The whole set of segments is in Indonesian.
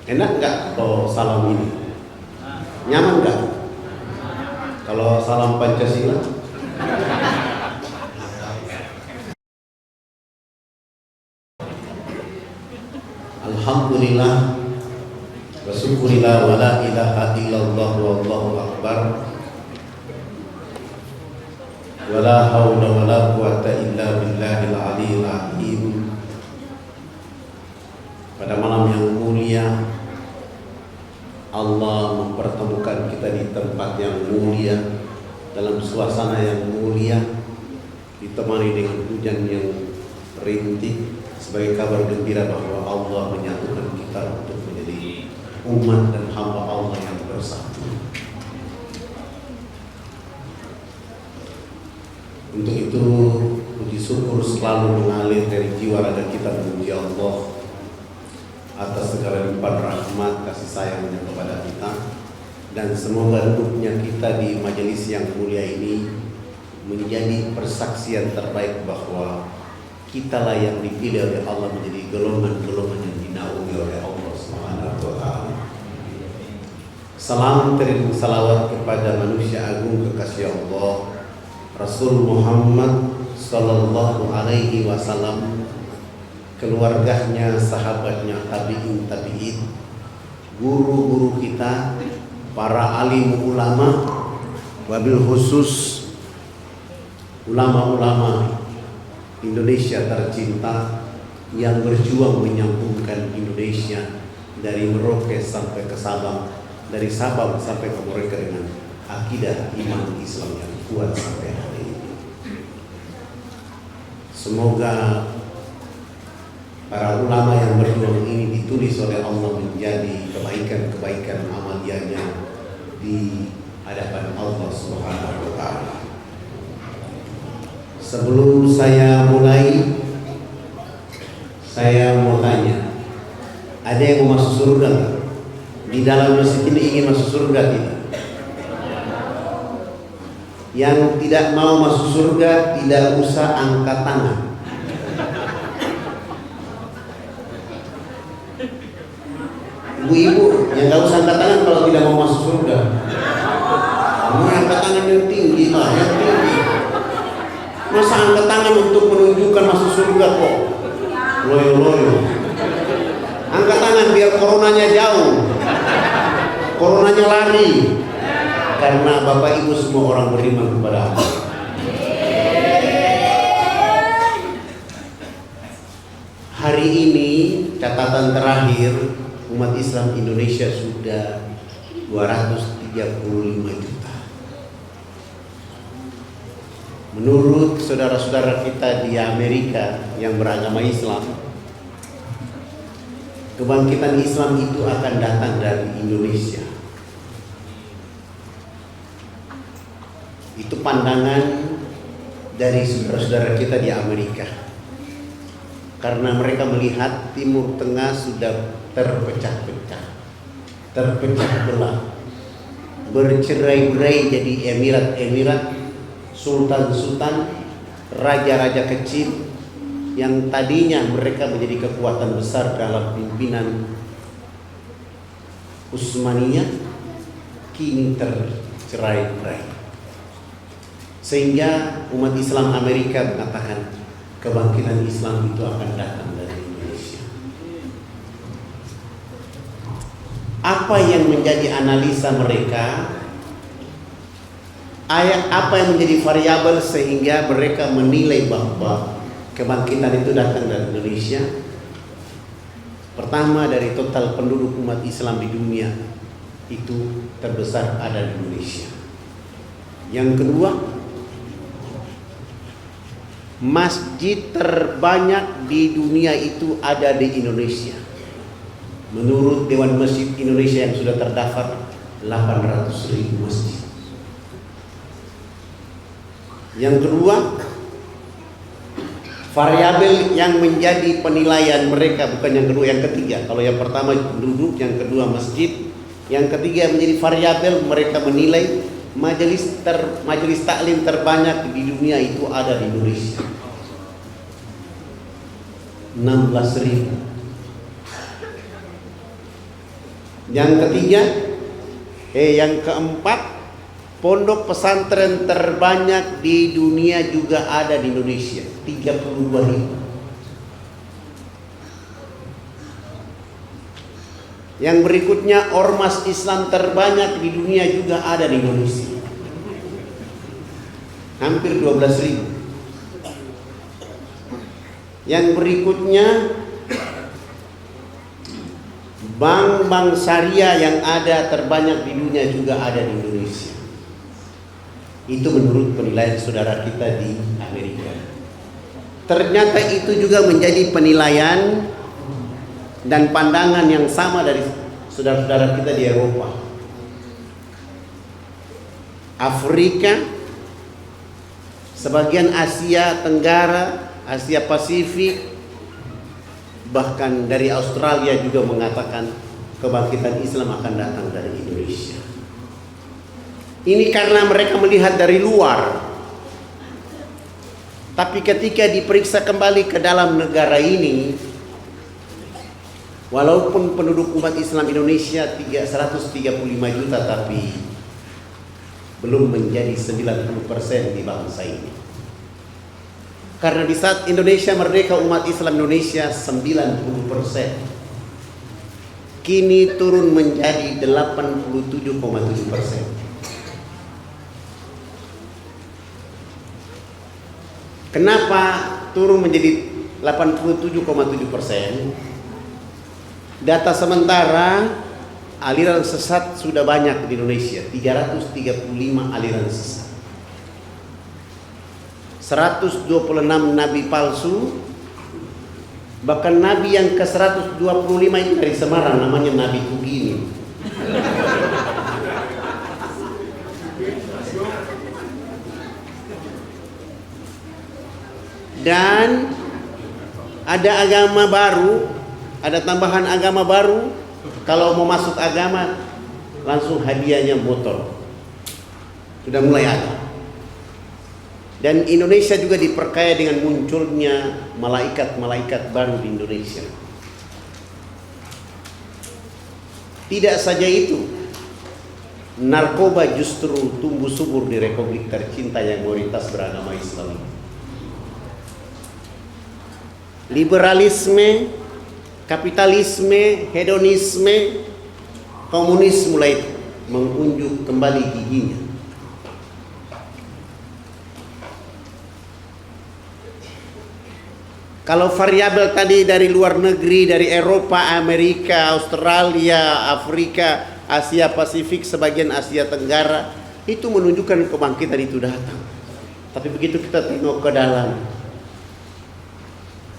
Enak nggak kalau salam ini? Nyaman nggak? Kalau salam Pancasila? Alhamdulillah wa syukurillah wa la ilaha illallah wallahu akbar wa la hawla wa la quwata illa billahil aliyyil azim. Pada malam yang mulia Allah mempertemukan kita di tempat yang mulia, dalam suasana yang mulia, ditemani dengan hujan yang rintik, sebagai kabar gembira bahwa Allah menyatukan kita untuk menjadi umat dan hamba Allah yang bersatu. Untuk itu puji syukur selalu mengalir dari jiwa raga kita memuji Allah atas segala limpahan rahmat kasih sayangnya kepada kita, dan semoga duduknya kita di majelis yang mulia ini menjadi persaksian terbaik bahwa kitalah yang dipilih oleh Allah menjadi golongan-golongan yang dinaungi oleh Allah Subhanahu wa taala. Salam teriring salawat kepada manusia agung kekasih Allah Rasul Muhammad sallallahu alaihi wasallam, keluarganya, sahabatnya, tabi'in, guru-guru kita, para alim ulama, wabil khusus ulama-ulama Indonesia tercinta yang berjuang menyambungkan Indonesia dari Merauke sampai ke Sabang, dari Sabang sampai ke Merauke dengan akidah iman Islam yang kuat sampai hari ini. Semoga para ulama yang berjuang ini ditulis oleh Allah menjadi kebaikan-kebaikan amaliyahnya di hadapan Allah Subhanahu wa taala. Sebelum saya mulai, saya mau tanya, ada yang mau masuk surga nggak? Di dalam masjid ini ingin masuk surga tidak? Yang tidak mau masuk surga tidak usah angkat tangan. Ibu-ibu yang nggak usah angkat tangan kalau tidak mau masuk surga. Kamu angkat tangan yang tinggi lah, yang tinggi. Masa angkat tangan untuk menunjukkan masuk surga kok? Loyo-loyo. Angkat tangan biar coronanya jauh, coronanya lari. Karena Bapak Ibu semua orang beriman kepada Allah. Hari ini catatan terakhir umat Islam Indonesia sudah 235 juta. Menurut saudara-saudara kita di Amerika yang beragama Islam, kebangkitan Islam itu akan datang dari Indonesia. Itu pandangan dari saudara-saudara kita di Amerika. Karena mereka melihat Timur Tengah sudah terpecah-pecah, terpecah belah, bercerai-berai jadi emirat-emirat, sultan-sultan, raja-raja kecil yang tadinya mereka menjadi kekuatan besar dalam pimpinan Utsmaniyah, kini tercerai-berai. Sehingga umat Islam Amerika mengatakan kebangkitan Islam itu akan datang dari Indonesia. Apa yang menjadi analisa mereka? Apa yang menjadi variabel sehingga mereka menilai bahwa kebangkitan itu datang dari Indonesia? Pertama, dari total penduduk umat Islam di dunia itu terbesar ada di Indonesia. Yang kedua, masjid terbanyak di dunia itu ada di Indonesia. Menurut Dewan Masjid Indonesia yang sudah terdaftar 800.000 masjid. Yang kedua, variabel yang menjadi penilaian mereka, bukan yang kedua, yang ketiga. Kalau yang pertama penduduk, yang kedua masjid, yang ketiga menjadi variabel mereka menilai majelis taklim terbanyak di dunia itu ada di Indonesia. 16.000. Yang ketiga, yang keempat, pondok pesantren terbanyak di dunia juga ada di Indonesia, 32.000. Yang berikutnya, ormas Islam terbanyak di dunia juga ada di Indonesia, hampir 12.000. Yang berikutnya, bank-bank syariah yang ada terbanyak di dunia juga ada di Indonesia. Itu menurut penilaian saudara kita di Amerika. Ternyata itu juga menjadi penilaian dan pandangan yang sama dari saudara-saudara kita di Eropa, Afrika, sebagian Asia Tenggara, Asia Pasifik, bahkan dari Australia juga mengatakan kebangkitan Islam akan datang dari Indonesia. Ini karena mereka melihat dari luar. Tapi ketika diperiksa kembali ke dalam negara ini, walaupun penduduk umat Islam Indonesia 135 juta, tapi belum menjadi 90% di bangsa ini. Karena di saat Indonesia merdeka, umat Islam Indonesia 90%. Kini turun menjadi 87,7%. Kenapa turun menjadi 87,7%? Data sementara, aliran sesat sudah banyak di Indonesia, 335 aliran sesat. 126 nabi palsu, bahkan nabi yang ke 125 itu dari Semarang, namanya Nabi Kugini. Dan ada agama baru, ada tambahan agama baru. Kalau mau masuk agama, langsung hadiahnya motor. Sudah mulai ada. Dan Indonesia juga diperkaya dengan munculnya malaikat-malaikat baru di Indonesia. Tidak saja itu, narkoba justru tumbuh subur di Republik tercinta yang mayoritas beragama Islam. Liberalisme, kapitalisme, hedonisme, komunis mulai mengunjuk kembali giginya. Kalau variabel tadi dari luar negeri, dari Eropa, Amerika, Australia, Afrika, Asia Pasifik, sebagian Asia Tenggara, itu menunjukkan kebangkitan itu datang. Tapi begitu kita tengok ke dalam,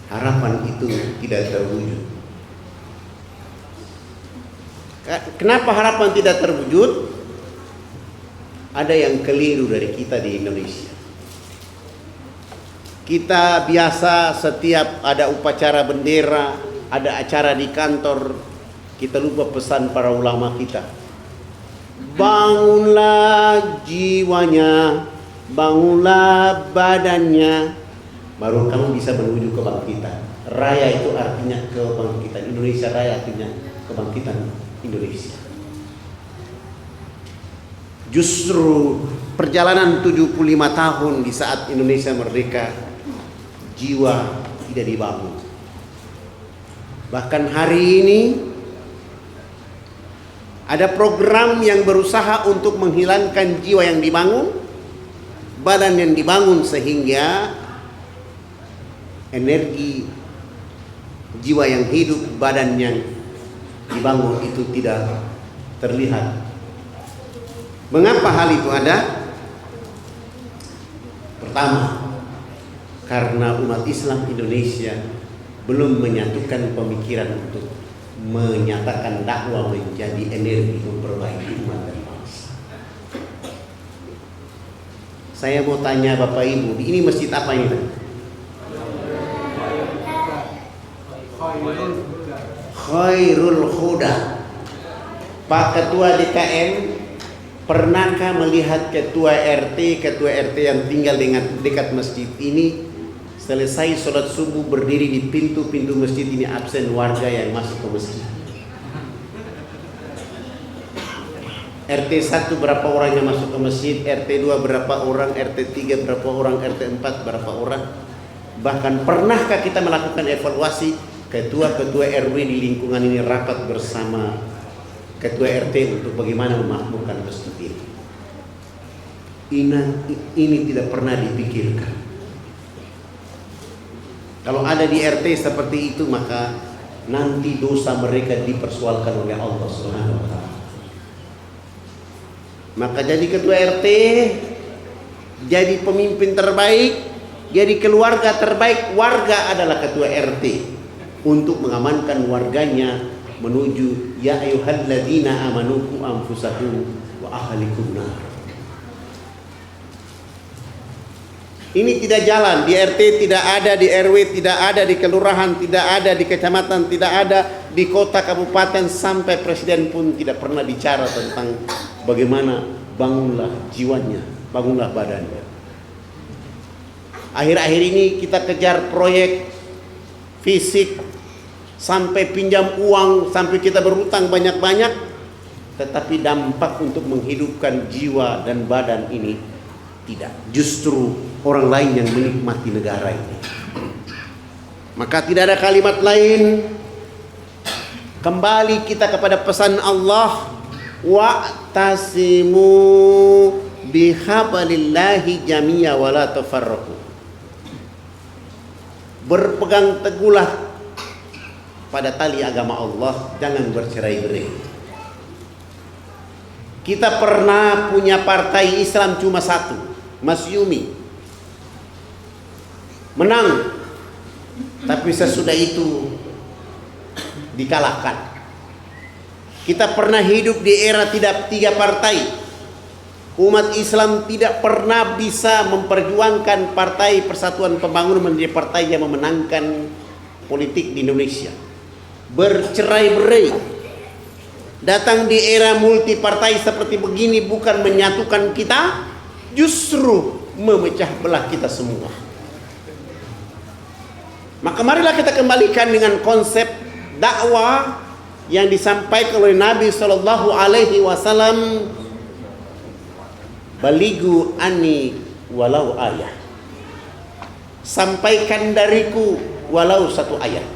harapan itu tidak terwujud. Kenapa harapan tidak terwujud? Ada yang keliru dari kita di Indonesia. Kita biasa setiap ada upacara bendera, ada acara di kantor, kita lupa pesan para ulama kita. Bangunlah jiwanya, bangunlah badannya, baru kamu bisa menuju kebangkitan. Raya itu artinya kebangkitan. Indonesia Raya artinya kebangkitan Indonesia. Justru perjalanan 75 tahun di saat Indonesia merdeka, jiwa tidak dibangun. Bahkan hari ini ada program yang berusaha untuk menghilangkan jiwa yang dibangun, badan yang dibangun, sehingga energi jiwa yang hidup, badan yang dibangun itu tidak terlihat. Mengapa hal itu ada? Pertama, karena umat Islam Indonesia belum menyatukan pemikiran untuk menyatakan dakwah menjadi energi memperbaiki umat dan bangsa. Saya mau tanya Bapak Ibu, ini masjid apa ini? Khairul Huda. Pak Ketua DKM, pernahkah melihat ketua RT yang tinggal dekat masjid ini selesai sholat subuh berdiri di pintu masjid ini absen warga yang masuk ke masjid? RT 1 berapa orang yang masuk ke masjid, RT 2 berapa orang, RT 3 berapa orang, RT 4 berapa orang. Bahkan pernahkah kita melakukan evaluasi ketua-ketua RW di lingkungan ini rapat bersama ketua RT untuk bagaimana memakmurkan masjid ini? Ini tidak pernah dipikirkan. Kalau ada di RT seperti itu, maka nanti dosa mereka dipersoalkan oleh Allah Subhanahu wa Ta'ala. Maka jadi ketua RT, jadi pemimpin terbaik, jadi keluarga terbaik. Warga adalah ketua RT untuk mengamankan warganya menuju ya ayyuhalladzina amanu qu anfusakum wa ahlikum nar. Ini tidak jalan di RT, tidak ada di RW, tidak ada di kelurahan, tidak ada di kecamatan, tidak ada di kota kabupaten, sampai presiden pun tidak pernah bicara tentang bagaimana bangunlah jiwanya, bangunlah badannya. Akhir-akhir ini kita kejar proyek fisik, sampai pinjam uang, sampai kita berutang banyak-banyak, tetapi dampak untuk menghidupkan jiwa dan badan ini tidak. Justru orang lain yang menikmati negara ini. Maka tidak ada kalimat lain, kembali kita kepada pesan Allah, wa'tasimu bihablillahi jami'a wa la tafarraqu. Berpegang teguhlah pada tali agama Allah, jangan bercerai-berai. Kita pernah punya partai Islam cuma satu, Masyumi, menang, tapi sesudah itu dikalahkan. Kita pernah hidup di era tidak 3 partai. Umat Islam tidak pernah bisa memperjuangkan Partai Persatuan Pembangunan menjadi partai yang memenangkan politik di Indonesia. Bercerai-berai. Datang di era multi partai seperti begini bukan menyatukan kita, justru memecah belah kita semua. Maka marilah kita kembalikan dengan konsep dakwah yang disampaikan oleh Nabi Shallallahu Alaihi Wasallam, baligu ani walau ayat, sampaikan dariku walau 1 ayat.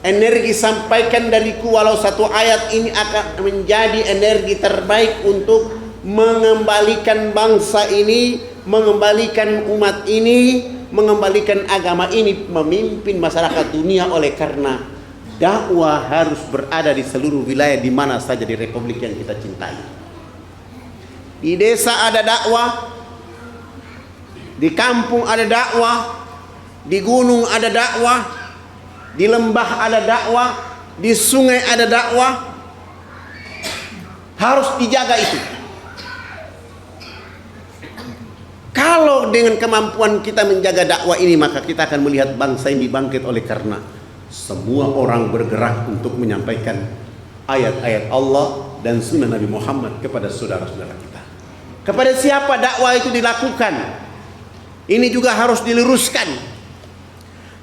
Energi sampaikan dariku walau 1 ayat ini akan menjadi energi terbaik untuk mengembalikan bangsa ini, mengembalikan umat ini, mengembalikan agama ini memimpin masyarakat dunia. Oleh karena dakwah harus berada di seluruh wilayah di mana saja di republik yang kita cintai. Di desa ada dakwah, di kampung ada dakwah, di gunung ada dakwah, di lembah ada dakwah, di sungai ada dakwah. Harus dijaga itu. Kalau dengan kemampuan kita menjaga dakwah ini, maka kita akan melihat bangsa ini bangkit. Oleh karena semua orang bergerak untuk menyampaikan ayat-ayat Allah dan sunnah Nabi Muhammad kepada saudara-saudara kita. Kepada siapa dakwah itu dilakukan, ini juga harus diluruskan.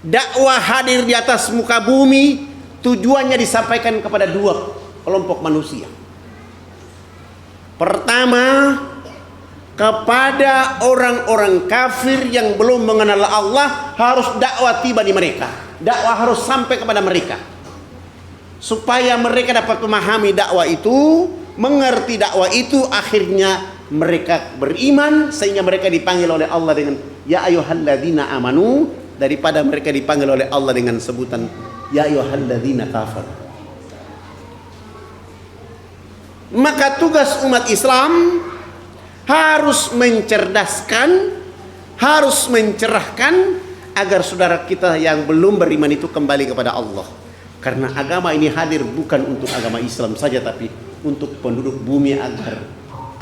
Dakwah hadir di atas muka bumi, tujuannya disampaikan kepada 2 kelompok manusia. Pertama, kepada orang-orang kafir yang belum mengenal Allah, harus dakwah tiba di mereka. Dakwah harus sampai kepada mereka, supaya mereka dapat memahami dakwah itu, mengerti dakwah itu, akhirnya mereka beriman, sehingga mereka dipanggil oleh Allah dengan ya ayyuhalladzina amanu, daripada mereka dipanggil oleh Allah dengan sebutan ya ayyuhalladzina kafar. Maka tugas umat Islam harus mencerdaskan, harus mencerahkan agar saudara kita yang belum beriman itu kembali kepada Allah. Karena agama ini hadir bukan untuk agama Islam saja, tapi untuk penduduk bumi, agar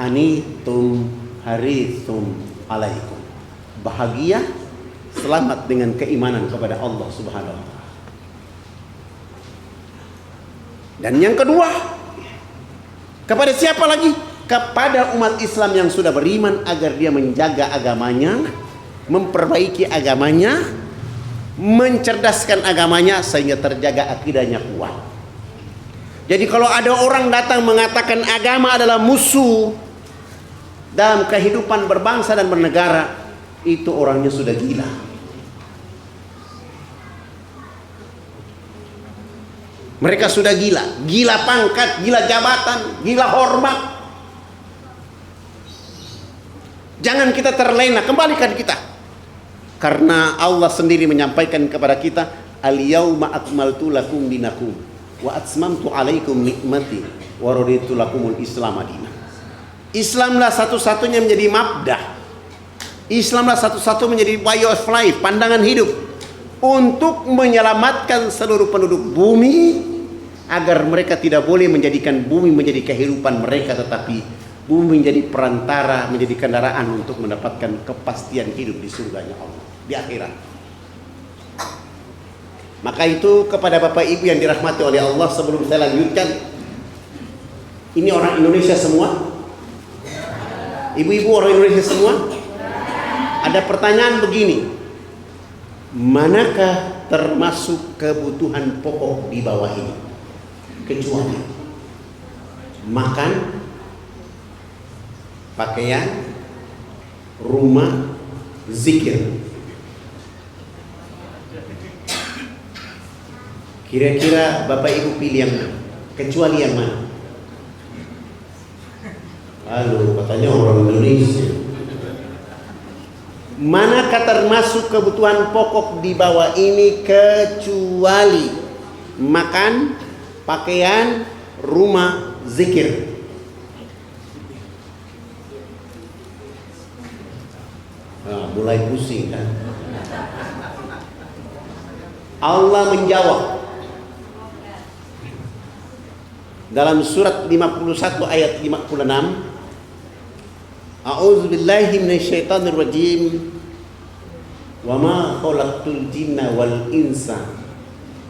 anitum harithum alaikum, bahagia, selamat dengan keimanan kepada Allah Subhanahu wa Ta'ala. Dan yang kedua, kepada siapa lagi? Kepada umat Islam yang sudah beriman, agar dia menjaga agamanya, memperbaiki agamanya, mencerdaskan agamanya, sehingga terjaga akidahnya kuat. Jadi kalau ada orang datang mengatakan agama adalah musuh dalam kehidupan berbangsa dan bernegara, itu orangnya sudah gila. Mereka sudah gila, gila pangkat, gila jabatan, gila hormat. Jangan kita terlena, kembalikan kita. Karena Allah sendiri menyampaikan kepada kita, al-yauma akmaltu lakum dinakum wa atmamtu alaikum nikmati wa raditu lakumul Islam madinah. Islamlah satu-satunya menjadi mabdah. Islamlah satu-satu menjadi way of life, pandangan hidup untuk menyelamatkan seluruh penduduk bumi agar mereka tidak boleh menjadikan bumi menjadi kehidupan mereka, tetapi bumi menjadi perantara, menjadi kendaraan untuk mendapatkan kepastian hidup di surganya Allah di akhirat. Maka itu kepada Bapak Ibu yang dirahmati oleh Allah, sebelum saya lanjutkan, ini orang Indonesia semua? Ibu-ibu orang Indonesia semua? Ada pertanyaan begini, manakah termasuk kebutuhan pokok di bawah ini? Kecuali makan, pakaian, rumah, zikir. Kira-kira Bapak Ibu pilih yang mana? Kecuali yang mana? Halo, katanya orang Indonesia. Manakah termasuk kebutuhan pokok di bawah ini kecuali makan, pakaian, rumah, zikir? Nah, mulai pusing kan? Allah menjawab dalam surat 51 ayat 56, A'udzubillahi minasyaitonir rajim. Wa ma khalaqtul jinna wal insa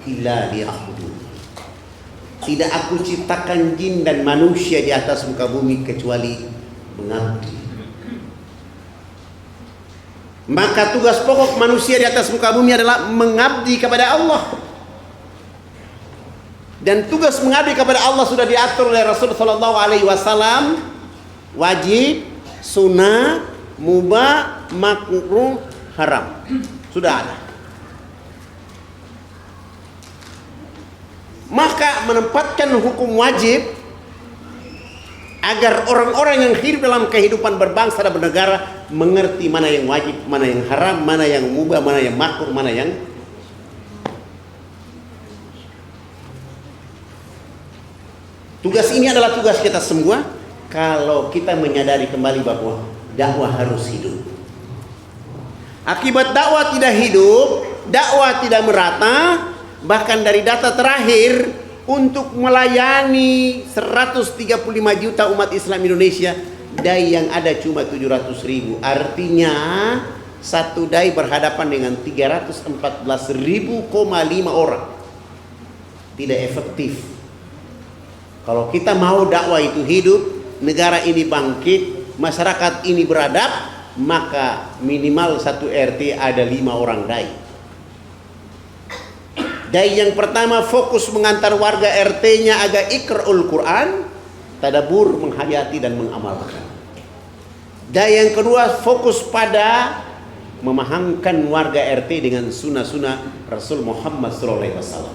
illa liya'budun. Tidak aku ciptakan jin dan manusia di atas muka bumi kecuali mengabdi. Maka tugas pokok manusia di atas muka bumi adalah mengabdi kepada Allah. Dan tugas mengabdi kepada Allah sudah diatur oleh Rasul sallallahu alaihi wasallam, wajib, sunnah, mubah, makruh, haram. Sudah ada. Maka menempatkan hukum wajib agar orang-orang yang hidup dalam kehidupan berbangsa dan bernegara mengerti mana yang wajib, mana yang haram, mana yang mubah, mana yang makruh, mana yang tugas. Ini adalah tugas kita semua kalau kita menyadari kembali bahwa dakwah harus hidup. Akibat dakwah tidak hidup, dakwah tidak merata, bahkan dari data terakhir untuk melayani 135 juta umat Islam Indonesia, dai yang ada cuma 700.000. Artinya satu dai berhadapan dengan 314.500 orang. Tidak efektif. Kalau kita mau dakwah itu hidup, negara ini bangkit, masyarakat ini beradab, maka minimal satu RT ada 5 orang dai. Dai yang pertama fokus mengantar warga RT-nya agar ikra'ul Quran, tadabbur, menghayati dan mengamalkan. Dai yang kedua fokus pada memahamkan warga RT dengan sunnah-sunnah Rasul Muhammad SAW.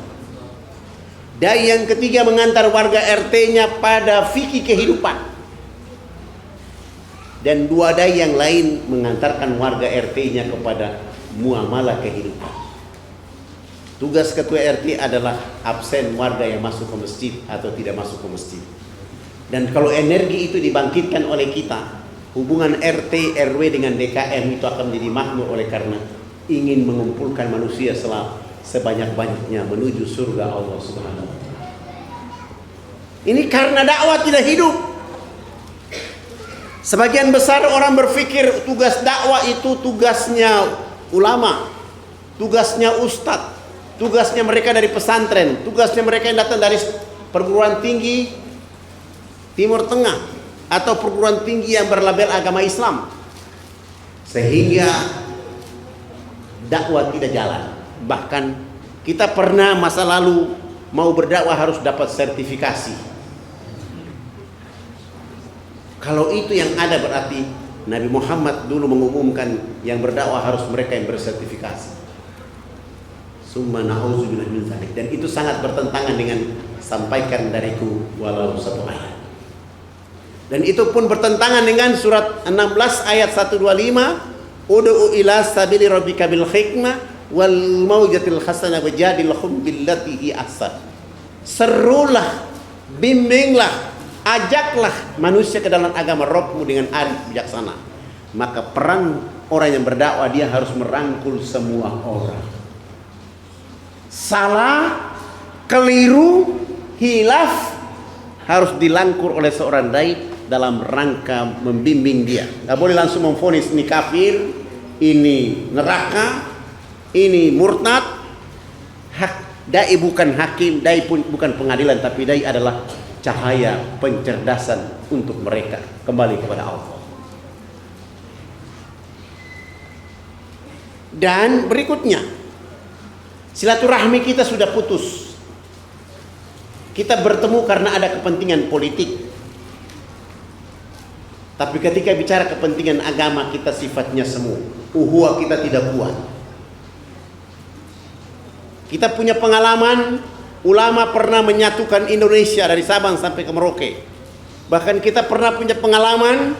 Dai yang ketiga mengantar warga RT-nya pada fikih kehidupan. Dan 2 dai yang lain mengantarkan warga RT-nya kepada muamalah kehidupan. Tugas ketua RT adalah absen warga yang masuk ke masjid atau tidak masuk ke masjid. Dan kalau energi itu dibangkitkan oleh kita, hubungan RT RW dengan DKM itu akan menjadi makmur oleh karena ingin mengumpulkan manusia sebanyak-banyaknya menuju surga Allah Subhanahu wa taala. Ini karena dakwah tidak hidup. Sebagian besar orang berpikir tugas dakwah itu tugasnya ulama, tugasnya ustadz, tugasnya mereka dari pesantren, tugasnya mereka yang datang dari perguruan tinggi Timur Tengah atau perguruan tinggi yang berlabel agama Islam, sehingga dakwah tidak jalan. Bahkan kita pernah masa lalu mau berdakwah harus dapat sertifikasi. Kalau itu yang ada berarti Nabi Muhammad dulu mengumumkan yang berdakwah harus mereka yang bersertifikasi. Summa na'udzubillah min dzalik. Dan itu sangat bertentangan dengan sampaikan dariku walau satu ayat. Dan itu pun bertentangan dengan surat 16 ayat 125, ud'u ila sabili rabbika bil hikmah wal maujatil hasanah wajadilhum billati hi ahsan. Serulah, bimbinglah, ajaklah manusia ke dalam agama Rabbmu dengan arif bijaksana. Maka peran orang yang berdakwah, dia harus merangkul semua orang. Salah, keliru, hilaf harus dilangkur oleh seorang dai dalam rangka membimbing dia. Gak boleh langsung memvonis ini kafir, ini neraka, ini murtad. Dai bukan hakim, dai pun bukan pengadilan, tapi dai adalah cahaya pencerdasan untuk mereka kembali kepada Allah. Dan berikutnya, silaturahmi kita sudah putus. Kita bertemu karena ada kepentingan politik. Tapi ketika bicara kepentingan agama, kita sifatnya semu. Uhuwa kita tidak kuat. Kita punya pengalaman, ulama pernah menyatukan Indonesia dari Sabang sampai ke Merauke. Bahkan kita pernah punya pengalaman,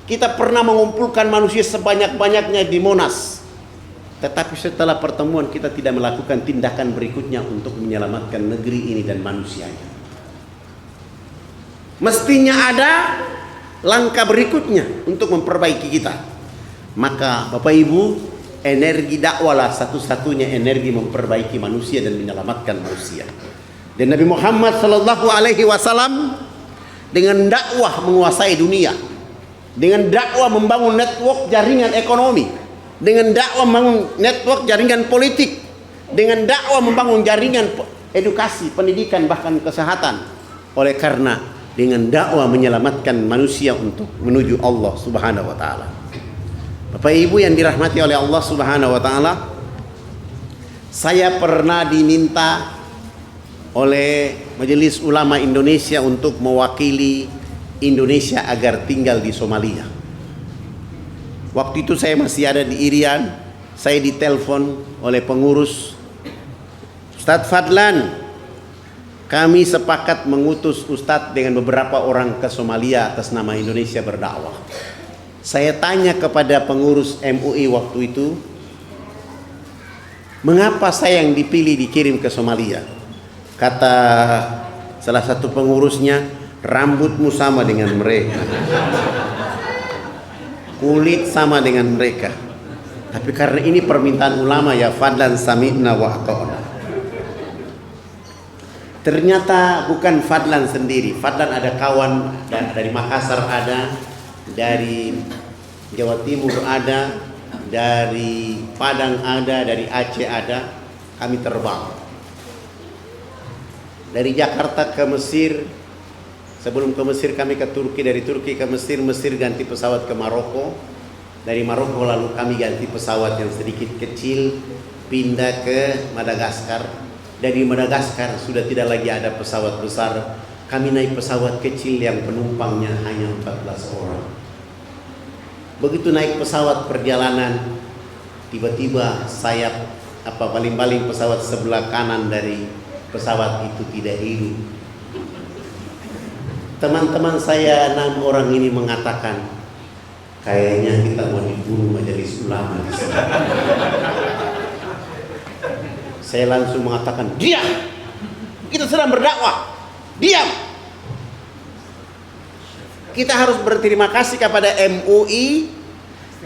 kita pernah mengumpulkan manusia sebanyak-banyaknya di Monas. Tetapi setelah pertemuan kita tidak melakukan tindakan berikutnya untuk menyelamatkan negeri ini dan manusianya. Mestinya ada langkah berikutnya untuk memperbaiki kita. Maka Bapak Ibu, energi dakwahlah satu-satunya energi memperbaiki manusia dan menyelamatkan manusia. Dan Nabi Muhammad sallallahu alaihi wasallam dengan dakwah menguasai dunia, dengan dakwah membangun network jaringan ekonomi, dengan dakwah membangun network jaringan politik, dengan dakwah membangun jaringan edukasi, pendidikan, bahkan kesehatan. Oleh karena dengan dakwah menyelamatkan manusia untuk menuju Allah Subhanahu wa taala. Bapak Ibu yang dirahmati oleh Allah Subhanahu wa taala, saya pernah diminta oleh Majelis Ulama Indonesia untuk mewakili Indonesia agar tinggal di Somalia. Waktu itu saya masih ada di Irian. Saya ditelepon oleh pengurus, Ustadz Fadlan, kami sepakat mengutus Ustadz dengan beberapa orang ke Somalia atas nama Indonesia berdakwah. Saya tanya kepada pengurus MUI waktu itu, mengapa saya yang dipilih dikirim ke Somalia? Kata salah satu pengurusnya, rambutmu sama dengan mereka, kulit sama dengan mereka. Tapi karena ini permintaan ulama, ya Fadlan sami'na wa ata'na. Ternyata bukan Fadlan sendiri. Fadlan ada kawan dari Makassar, ada dari Jawa Timur, ada dari Padang, ada dari Aceh, ada. Kami terbang dari Jakarta ke Mesir. Sebelum ke Mesir kami ke Turki, dari Turki ke Mesir, Mesir ganti pesawat ke Maroko, dari Maroko lalu kami ganti pesawat yang sedikit kecil pindah ke Madagaskar. Dari Madagaskar sudah tidak lagi ada pesawat besar, kami naik pesawat kecil yang penumpangnya hanya 14 orang. Begitu naik pesawat perjalanan, tiba-tiba sayap baling-baling pesawat sebelah kanan dari pesawat itu tidak hidup. Teman-teman saya 6 orang ini mengatakan, kayaknya kita mau dibunuh Majelis Ulama di sini. Saya langsung mengatakan, diam, kita sedang berdakwah, diam. Kita harus berterima kasih kepada MUI,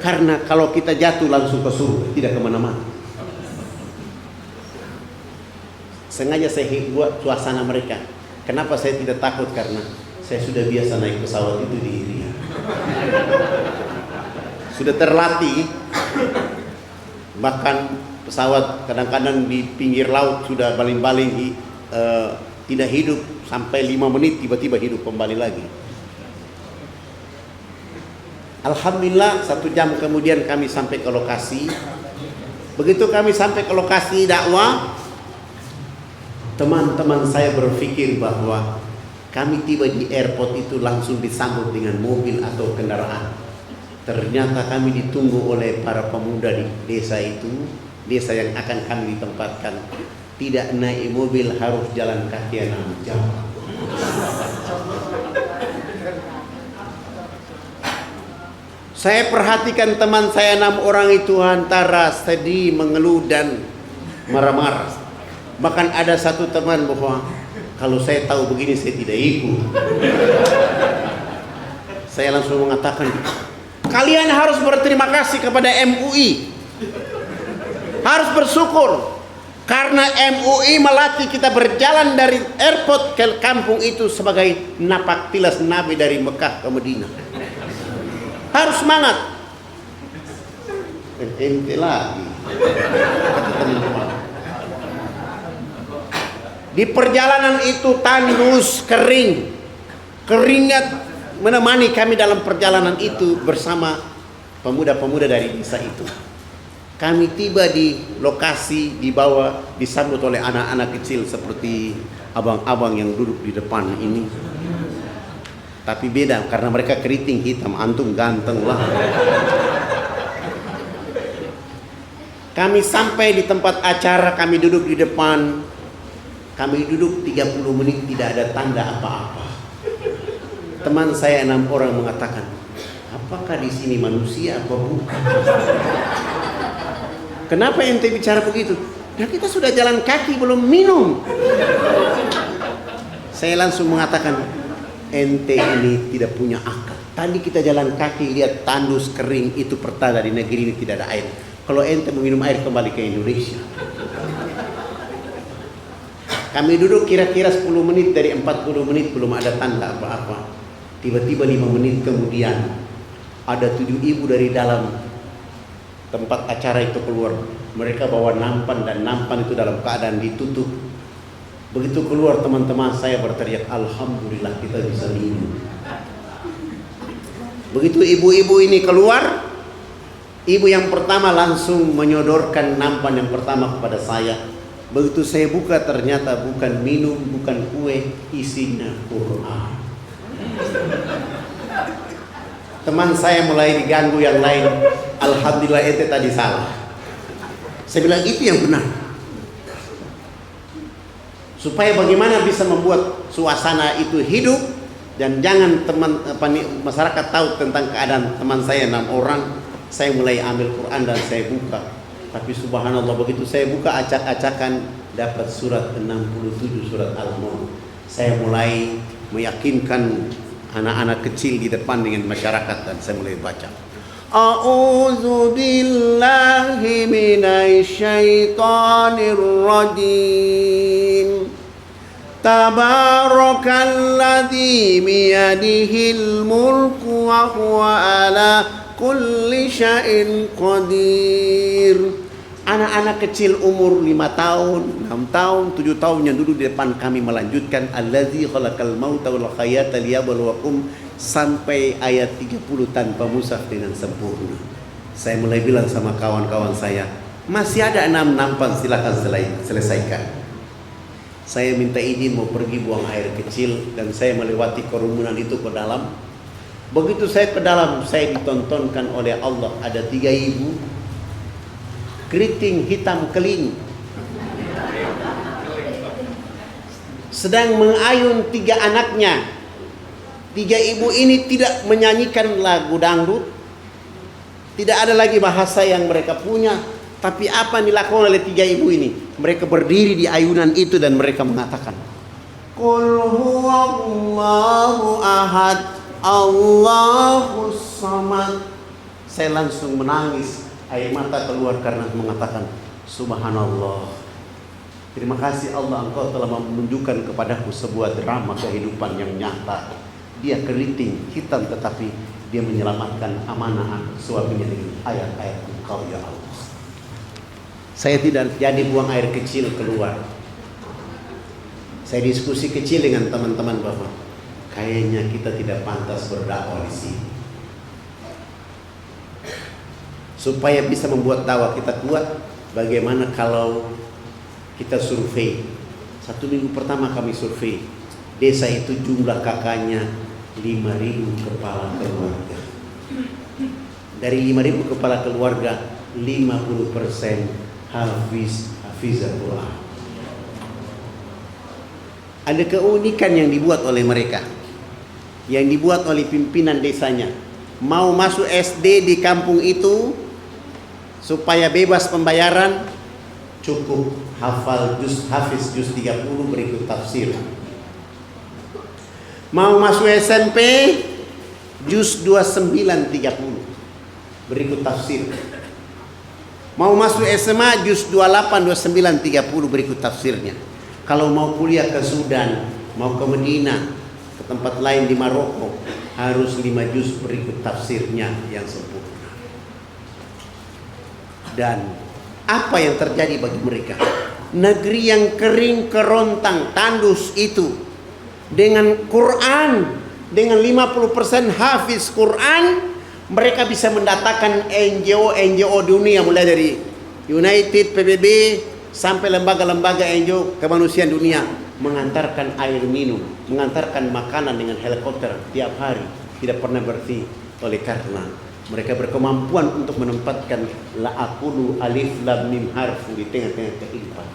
karena kalau kita jatuh langsung ke surga, tidak kemana-mana. Sengaja saya buat suasana mereka. Kenapa saya tidak takut? Karena saya sudah biasa naik pesawat itu di Irian. Sudah terlatih. Bahkan pesawat kadang-kadang di pinggir laut sudah baling-baling tidak hidup, sampai 5 menit tiba-tiba hidup kembali lagi. Alhamdulillah 1 jam kemudian kami sampai ke lokasi. Begitu kami sampai ke lokasi dakwah, Teman-teman saya berpikir bahwa kami tiba di airport itu langsung disambut dengan mobil atau kendaraan. Ternyata kami ditunggu oleh para pemuda di desa itu, desa yang akan kami ditempatkan. Tidak naik mobil, harus jalan kaki 6 jam. Saya perhatikan teman saya 6 orang itu antara sedih, mengeluh dan marah-marah. Bahkan ada satu teman bahwa kalau saya tahu begini saya tidak ikut. Saya langsung mengatakan, kalian harus berterima kasih kepada MUI. Harus bersyukur karena MUI melatih kita berjalan dari airport ke kampung itu sebagai napak tilas Nabi dari Mekah ke Madinah. Harus semangat. Ente lagi. Di perjalanan itu tandus, kering, keringat menemani kami dalam perjalanan itu bersama pemuda-pemuda dari desa itu. Kami tiba di lokasi, di bawah disambut oleh anak-anak kecil seperti abang-abang yang duduk di depan ini. Tapi beda karena mereka keriting hitam, antum ganteng lah. Kami sampai di tempat acara, kami duduk di depan. Kami duduk 30 menit tidak ada tanda apa-apa. Teman saya 6 orang mengatakan, apakah di sini manusia apa bukan? Kenapa ente bicara begitu? Nah, kita sudah jalan kaki belum minum. Saya langsung mengatakan, ente ini tidak punya akal. Tadi kita jalan kaki lihat tandus kering itu pertanda di negeri ini tidak ada air. Kalau ente meminum air kembali ke Indonesia. Kami duduk kira-kira 10 menit, dari 40 menit belum ada tanda apa-apa. Tiba-tiba 5 menit kemudian ada 7 ibu dari dalam tempat acara itu keluar. Mereka bawa nampan dan nampan itu dalam keadaan ditutup. Begitu keluar teman-teman saya berteriak, alhamdulillah kita bisa minum. Begitu ibu-ibu ini keluar, ibu yang pertama langsung menyodorkan nampan yang pertama kepada saya. Begitu saya buka ternyata bukan minum, bukan kue, isinya Quran. Teman saya mulai diganggu yang lain. Alhamdulillah ente tadi salah. Saya bilang itu yang benar. Supaya bagaimana bisa membuat suasana itu hidup dan jangan masyarakat tahu tentang keadaan teman saya 6 orang. Saya mulai ambil Quran dan saya buka. Tapi subhanallah begitu saya buka acak-acakan dapat surat 67 surat Al-Mulk. Saya mulai meyakinkan anak-anak kecil di depan dengan masyarakat dan saya mulai baca. A'udzu billahi minasyaitonir rajim. Tabarakalladzi biyadihil mulku wa huwa ala kulli syai'in qadir. Anak-anak kecil umur 5 tahun, 6 tahun, 7 tahun yang duduk di depan kami melanjutkan allazi khalaqal mauta wal hayata liyabluwakum sampai ayat 30 tanpa mushaf dengan sempurna. Saya mulai bilang sama kawan-kawan saya, masih ada 6 nampan, silakan selesaikan. Saya minta izin mau pergi buang air kecil dan saya melewati kerumunan itu ke dalam. Begitu saya ke dalam, saya ditontonkan oleh Allah ada 3 ibu keriting hitam keling sedang mengayun 3 anaknya. 3 ibu ini tidak menyanyikan lagu dangdut, tidak ada lagi bahasa yang mereka punya. Tapi apa yang dilakukan oleh 3 ibu ini? Mereka berdiri di ayunan itu dan mereka mengatakan, Qul huwallahu ahad, Allahus samad. Saya langsung menangis, air mata keluar karena mengatakan, subhanallah. Terima kasih Allah, Engkau telah menunjukkan kepadaku sebuah drama kehidupan yang nyata. Dia keriting hitam tetapi dia menyelamatkan amanah suaminya dengan ayat-ayat Engkau ya Allah. Saya tidak jadi buang air kecil keluar. Saya diskusi kecil dengan teman-teman bahwa kayaknya kita tidak pantas berdakwah di sini. Supaya bisa membuat dakwah kita kuat, bagaimana kalau kita survei 1 minggu pertama kami survei, desa itu jumlah kakaknya 5.000 kepala keluarga. Dari 5.000 kepala keluarga, 50% hafizah Quran. Ada keunikan yang dibuat oleh mereka, yang dibuat oleh pimpinan desanya. Mau masuk SD di kampung itu supaya bebas pembayaran, cukup hafiz juz 30 berikut tafsir. Mau masuk SMP, juz 29 30 berikut tafsir. Mau masuk SMA, juz 28 29 30 berikut tafsirnya. Kalau mau kuliah ke Sudan, mau ke Medina, ke tempat lain di Maroko, harus 5 juz berikut tafsirnya yang sempurna. Dan apa yang terjadi bagi mereka? Negeri yang kering kerontang, tandus itu, dengan Quran, dengan 50% hafiz Quran, mereka bisa mendatangkan NGO dunia, mulai dari United, PBB, sampai lembaga-lembaga NGO kemanusiaan dunia, mengantarkan air minum, mengantarkan makanan dengan helikopter tiap hari, tidak pernah berhenti, oleh karena mereka berkemampuan untuk menempatkan la aqulu alif lam mim harfu di tengah-tengah kehidupan.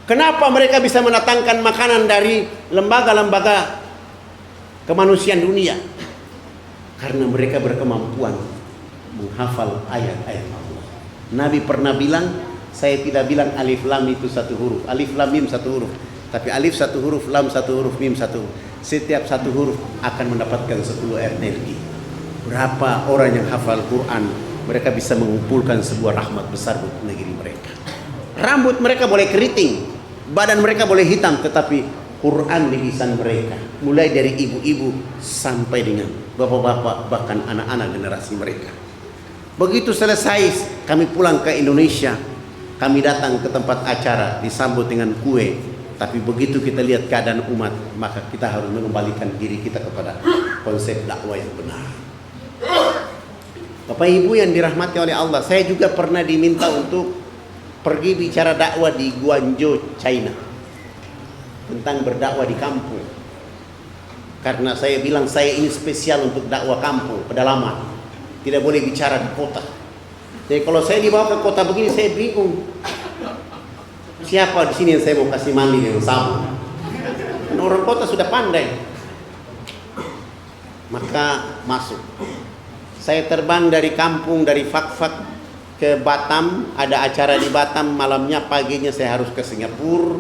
Kenapa mereka bisa mendatangkan makanan dari lembaga-lembaga kemanusiaan dunia? Karena mereka berkemampuan menghafal ayat-ayat Allah. Nabi pernah bilang, saya tidak bilang alif lam itu satu huruf, alif lam mim satu huruf, tapi alif satu huruf, lam satu huruf, mim satu huruf. Setiap satu huruf akan mendapatkan 10 energi. Berapa orang yang hafal Quran, mereka bisa mengumpulkan sebuah rahmat besar buat negeri mereka. Rambut mereka boleh keriting, badan mereka boleh hitam, tetapi Quran di lisan mereka, mulai dari ibu-ibu sampai dengan bapak-bapak, bahkan anak-anak generasi mereka. Begitu selesai kami pulang ke Indonesia, kami datang ke tempat acara, disambut dengan kue. Tapi begitu kita lihat keadaan umat, maka kita harus mengembalikan diri kita kepada konsep dakwah yang benar. Bapak Ibu yang dirahmati oleh Allah, saya juga pernah diminta untuk pergi bicara dakwah di Guangzhou, China, tentang berdakwah di kampung. Karena saya bilang saya ini spesial untuk dakwah kampung, pedalaman, tidak boleh bicara di kota. Jadi kalau saya dibawa ke kota begini, saya bingung. Siapa di sini yang saya mau kasih mandi dengan sabun? Karena orang kota sudah pandai. Maka masuk. Saya terbang dari kampung, dari Fakfak ke Batam. Ada acara di Batam, malamnya, paginya saya harus ke Singapura.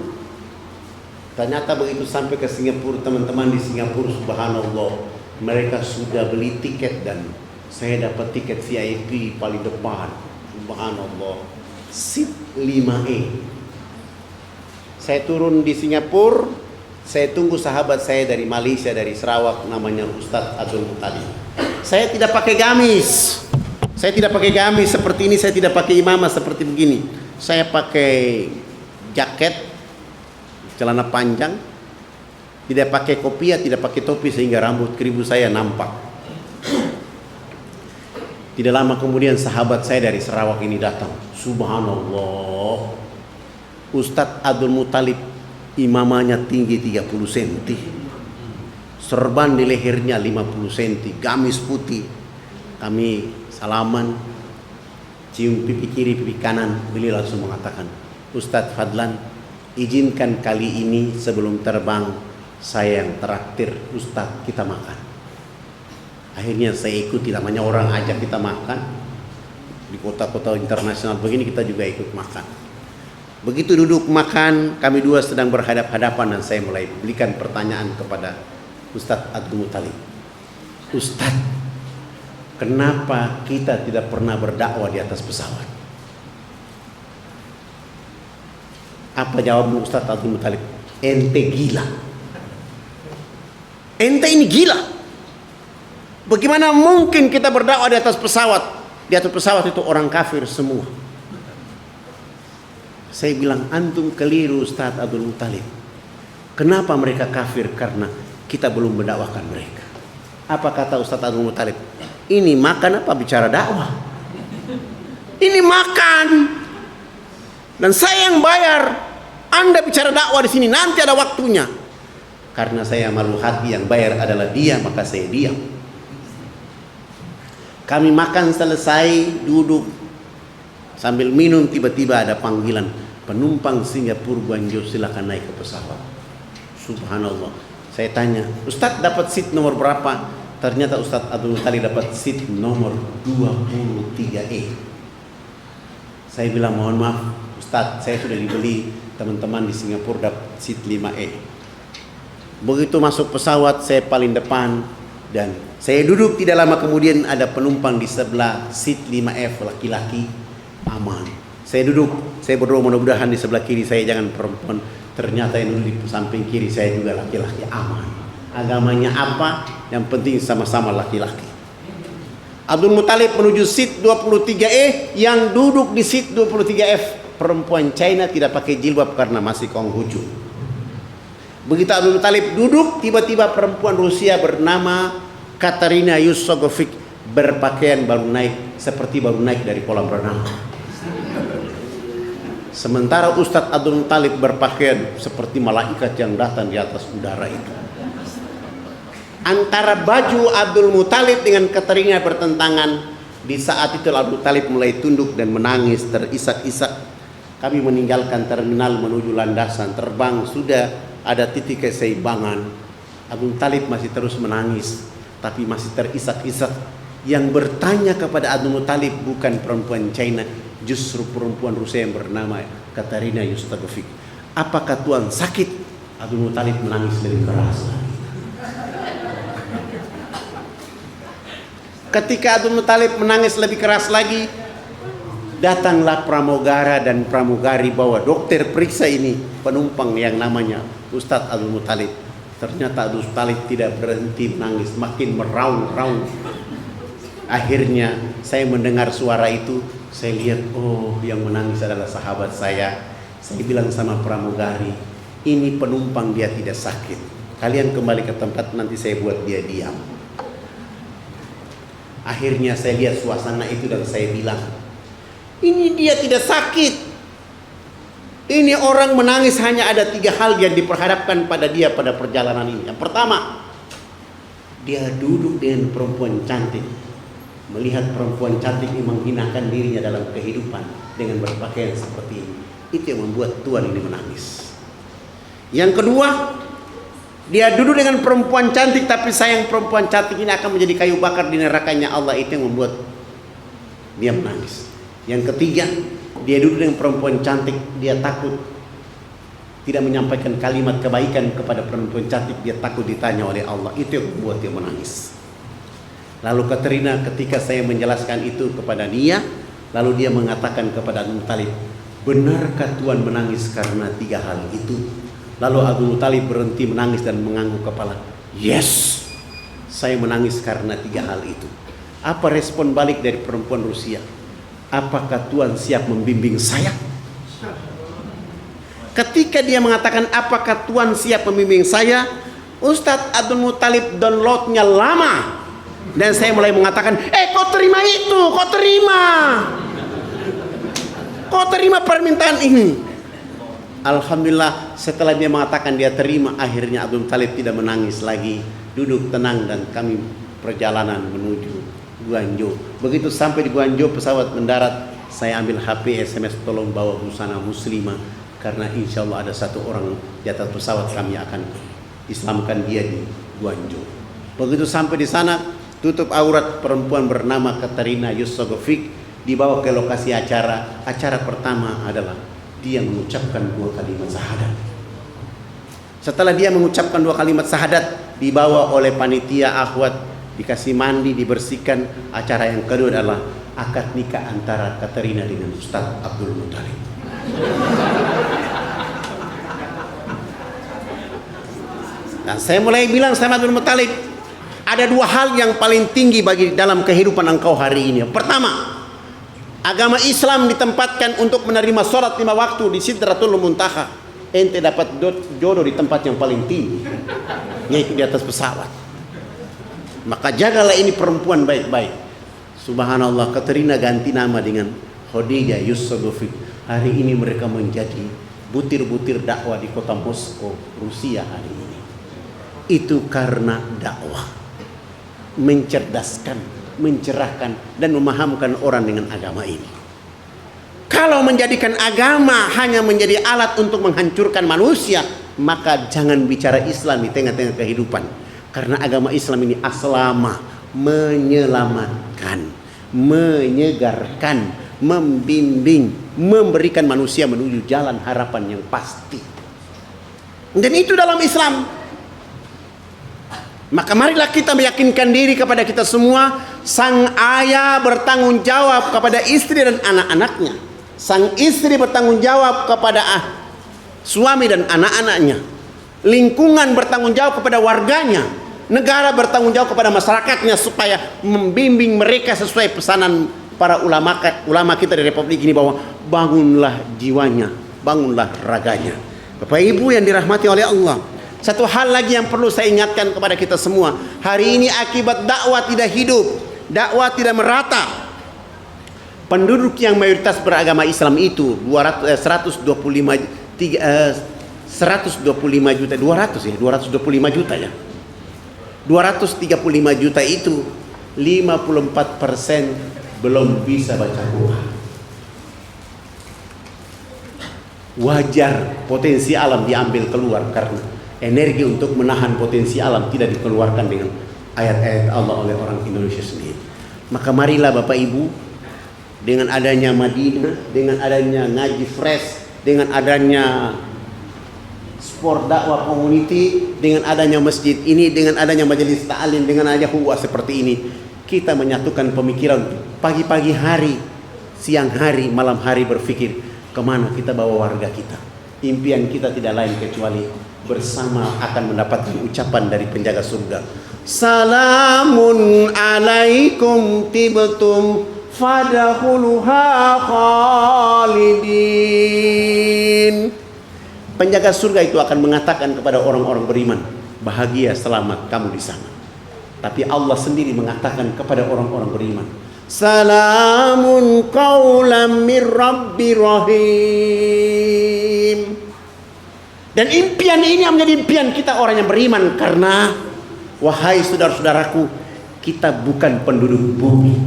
Ternyata begitu sampai ke Singapura, teman-teman di Singapura, subhanallah, mereka sudah beli tiket dan saya dapat tiket VIP paling depan. Subhanallah, seat 5E. Saya turun di Singapura, saya tunggu sahabat saya dari Malaysia, dari Sarawak, namanya Ustadz Abdul Muttalib. Saya tidak pakai gamis. Saya tidak pakai gamis seperti ini, saya tidak pakai imamah seperti begini. Saya pakai jaket, celana panjang, tidak pakai kopiah, tidak pakai topi sehingga rambut keribu saya nampak. Tidak lama kemudian sahabat saya dari Sarawak ini datang. Subhanallah, Ustadz Abdul Muttalib, imamahnya tinggi 30 cm, serban di lehernya 50 cm, gamis putih. Kami salaman, cium pipi kiri, pipi kanan. Beliau langsung mengatakan, Ustadz Fadlan, izinkan kali ini sebelum terbang saya yang traktir Ustadz, kita makan. Akhirnya saya ikuti, namanya orang ajak kita makan. Di kota-kota internasional begini kita juga ikut makan. Begitu duduk makan, kami dua sedang berhadap-hadapan dan saya mulai berikan pertanyaan kepada Ustadz Abdul Muttalib. Ustadz, kenapa kita tidak pernah berdakwah di atas pesawat? Apa jawab Ustadz Abdul Muttalib? Ente gila. Ente ini gila. Bagaimana mungkin kita berdakwah di atas pesawat? Di atas pesawat itu orang kafir semua. Saya bilang, antum keliru Ustadz Abdul Muttalib. Kenapa mereka kafir? Karena kita belum mendakwahkan mereka. Apa kata Ustadz Abdul Muttalib? Ini makan apa bicara dakwah? Ini makan. Dan saya yang bayar. Anda bicara dakwah di sini, nanti ada waktunya. Karena saya malu hati, yang bayar adalah dia, maka saya diam. Kami makan selesai, duduk sambil minum, tiba-tiba ada panggilan, penumpang Singapura Guangzhou silakan naik ke pesawat. Subhanallah. Saya tanya, Ustadz dapat seat nomor berapa? Ternyata Ustadz Abdul Muttalib dapat seat nomor 23E. Saya bilang, mohon maaf Ustadz, saya sudah dibeli, teman-teman di Singapura dapat seat 5E. Begitu masuk pesawat, saya paling depan, dan saya duduk, tidak lama kemudian ada penumpang di sebelah seat 5F, laki-laki, aman. Saya duduk, saya berdoa mudah-mudahan di sebelah kiri saya jangan perempuan. Ternyata yang duduk di samping kiri saya juga laki-laki, aman. Agamanya apa? Yang penting sama-sama laki-laki. Abdul Muttalib menuju seat 23E, yang duduk di seat 23F perempuan China tidak pakai jilbab karena masih Konghucu. Begitu Abdul Muttalib duduk, tiba-tiba perempuan Rusia bernama Katarina Yusogovic berpakaian baru naik, seperti baru naik dari kolam renang. Sementara Ustadz Abdul Muttalib berpakaian seperti malaikat yang datang di atas udara itu. Antara baju Abdul Muttalib dengan Katarina bertentangan. Di saat itu Abdul Muttalib mulai tunduk dan menangis terisak-isak. Kami meninggalkan terminal menuju landasan terbang. Sudah ada titik keseimbangan. Abdul Muttalib masih terus menangis, tapi masih terisak-isak. Yang bertanya kepada Abdul Muttalib bukan perempuan China, justru perempuan Rusia yang bernama Katarina Yusogovic. Apakah Tuhan sakit? Abdul Muttalib menangis lebih keras. Ketika Abdul Muttalib menangis lebih keras lagi, datanglah pramugara dan pramugari bawa dokter periksa ini penumpang yang namanya Ustadz Abdul Muttalib. Ternyata Abdul Muttalib tidak berhenti menangis, makin meraung-raung. Akhirnya saya mendengar suara itu, saya lihat, oh yang menangis adalah sahabat saya. Saya bilang sama pramugari, ini penumpang, dia tidak sakit. Kalian kembali ke tempat, nanti saya buat dia diam. Akhirnya saya lihat suasana itu dan saya bilang, ini dia tidak sakit. Ini orang menangis hanya ada 3 hal yang diperhadapkan pada dia pada perjalanan ini. Yang pertama, dia duduk dengan perempuan cantik. Melihat perempuan cantik ini menghinakan dirinya dalam kehidupan dengan berpakaian seperti ini. Itu yang membuat Tuhan ini menangis. Yang kedua, dia duduk dengan perempuan cantik, tapi sayang perempuan cantik ini akan menjadi kayu bakar di nerakanya Allah. Itu yang membuat dia menangis. Yang ketiga, dia duduk dengan perempuan cantik, dia takut tidak menyampaikan kalimat kebaikan kepada perempuan cantik, dia takut ditanya oleh Allah. Itu yang membuat dia menangis. Lalu Katarina ketika saya menjelaskan itu kepada dia, lalu dia mengatakan kepada Abdul Muttalib, benarkah Tuhan menangis karena 3 hal itu? Lalu Abdul Muttalib berhenti menangis dan mengangguk kepala. Yes, saya menangis karena 3 hal itu. Apa respon balik dari perempuan Rusia? Apakah Tuhan siap membimbing saya? Ketika dia mengatakan apakah Tuhan siap membimbing saya, Ustadz Abdul Muttalib downloadnya lama. Dan saya mulai mengatakan, kau terima itu, kau terima. Kau terima permintaan ini. Alhamdulillah setelah dia mengatakan dia terima, akhirnya Abdul Muttalib tidak menangis lagi. Duduk tenang dan kami perjalanan menuju Guangzhou. Begitu sampai di Guangzhou pesawat mendarat, saya ambil HP SMS tolong bawa busana muslimah. Karena insya Allah ada 1 orang di atas pesawat, kami akan islamkan dia di Guangzhou. Begitu sampai di sana, tutup aurat perempuan bernama Katarina Yusogovic, dibawa ke lokasi acara. Acara pertama adalah dia mengucapkan 2 kalimat syahadat. Setelah dia mengucapkan 2 kalimat syahadat, dibawa oleh panitia akhwat, dikasih mandi, dibersihkan. Acara yang kedua adalah akad nikah antara Katarina dengan Ustadz Abdul Muttalib. Dan saya mulai bilang sama Abdul Muttalib, ada 2 hal yang paling tinggi bagi dalam kehidupan engkau hari ini. Pertama, agama Islam ditempatkan untuk menerima sholat 5 waktu di Sidratul Muntaha. Ente dapat jodoh di tempat yang paling tinggi, yaitu di atas pesawat. Maka jagalah ini perempuan baik-baik. Subhanallah, Katarina ganti nama dengan Khadijah Yusogovic. Hari ini mereka menjadi butir-butir dakwah di kota Moskow, Rusia hari ini. Itu karena dakwah mencerdaskan, mencerahkan, dan memahamkan orang dengan agama ini. Kalau menjadikan agama hanya menjadi alat untuk menghancurkan manusia, maka jangan bicara Islam di tengah-tengah kehidupan. Karena agama Islam ini aslama, menyelamatkan, menyegarkan, membimbing, memberikan manusia menuju jalan harapan yang pasti. Dan itu dalam Islam. Maka marilah kita meyakinkan diri kepada kita semua, sang ayah bertanggung jawab kepada istri dan anak-anaknya. Sang istri bertanggung jawab kepada suami dan anak-anaknya. Lingkungan bertanggung jawab kepada warganya. Negara bertanggung jawab kepada masyarakatnya supaya membimbing mereka sesuai pesanan para ulama kita di Republik ini, bahwa bangunlah jiwanya, bangunlah raganya. Bapak Ibu yang dirahmati oleh Allah, satu hal lagi yang perlu saya ingatkan kepada kita semua. Hari ini akibat dakwah tidak hidup, dakwah tidak merata. Penduduk yang mayoritas beragama Islam itu 125 juta ya. 235 juta itu 54% belum bisa baca Quran. Wajar potensi alam diambil keluar, karena energi untuk menahan potensi alam tidak dikeluarkan dengan ayat-ayat Allah oleh orang Indonesia sendiri. Maka marilah Bapak Ibu, dengan adanya Madinah, dengan adanya ngaji fresh, dengan adanya sport dakwah community, dengan adanya masjid ini, dengan adanya majelis ta'lim, dengan adanya huwa seperti ini, kita menyatukan pemikiran pagi-pagi hari, siang hari, malam hari berpikir kemana kita bawa warga kita. Impian kita tidak lain kecuali bersama akan mendapatkan ucapan dari penjaga surga, salamun alaikum tibtum fadkhuluha khalidin. Penjaga surga itu akan mengatakan kepada orang-orang beriman, bahagia, selamat kamu di sana. Tapi Allah sendiri mengatakan kepada orang-orang beriman, salamun qaulam mir rabbir rahim. Dan impian ini yang menjadi impian kita orang yang beriman, karena wahai saudara-saudaraku, kita bukan penduduk bumi.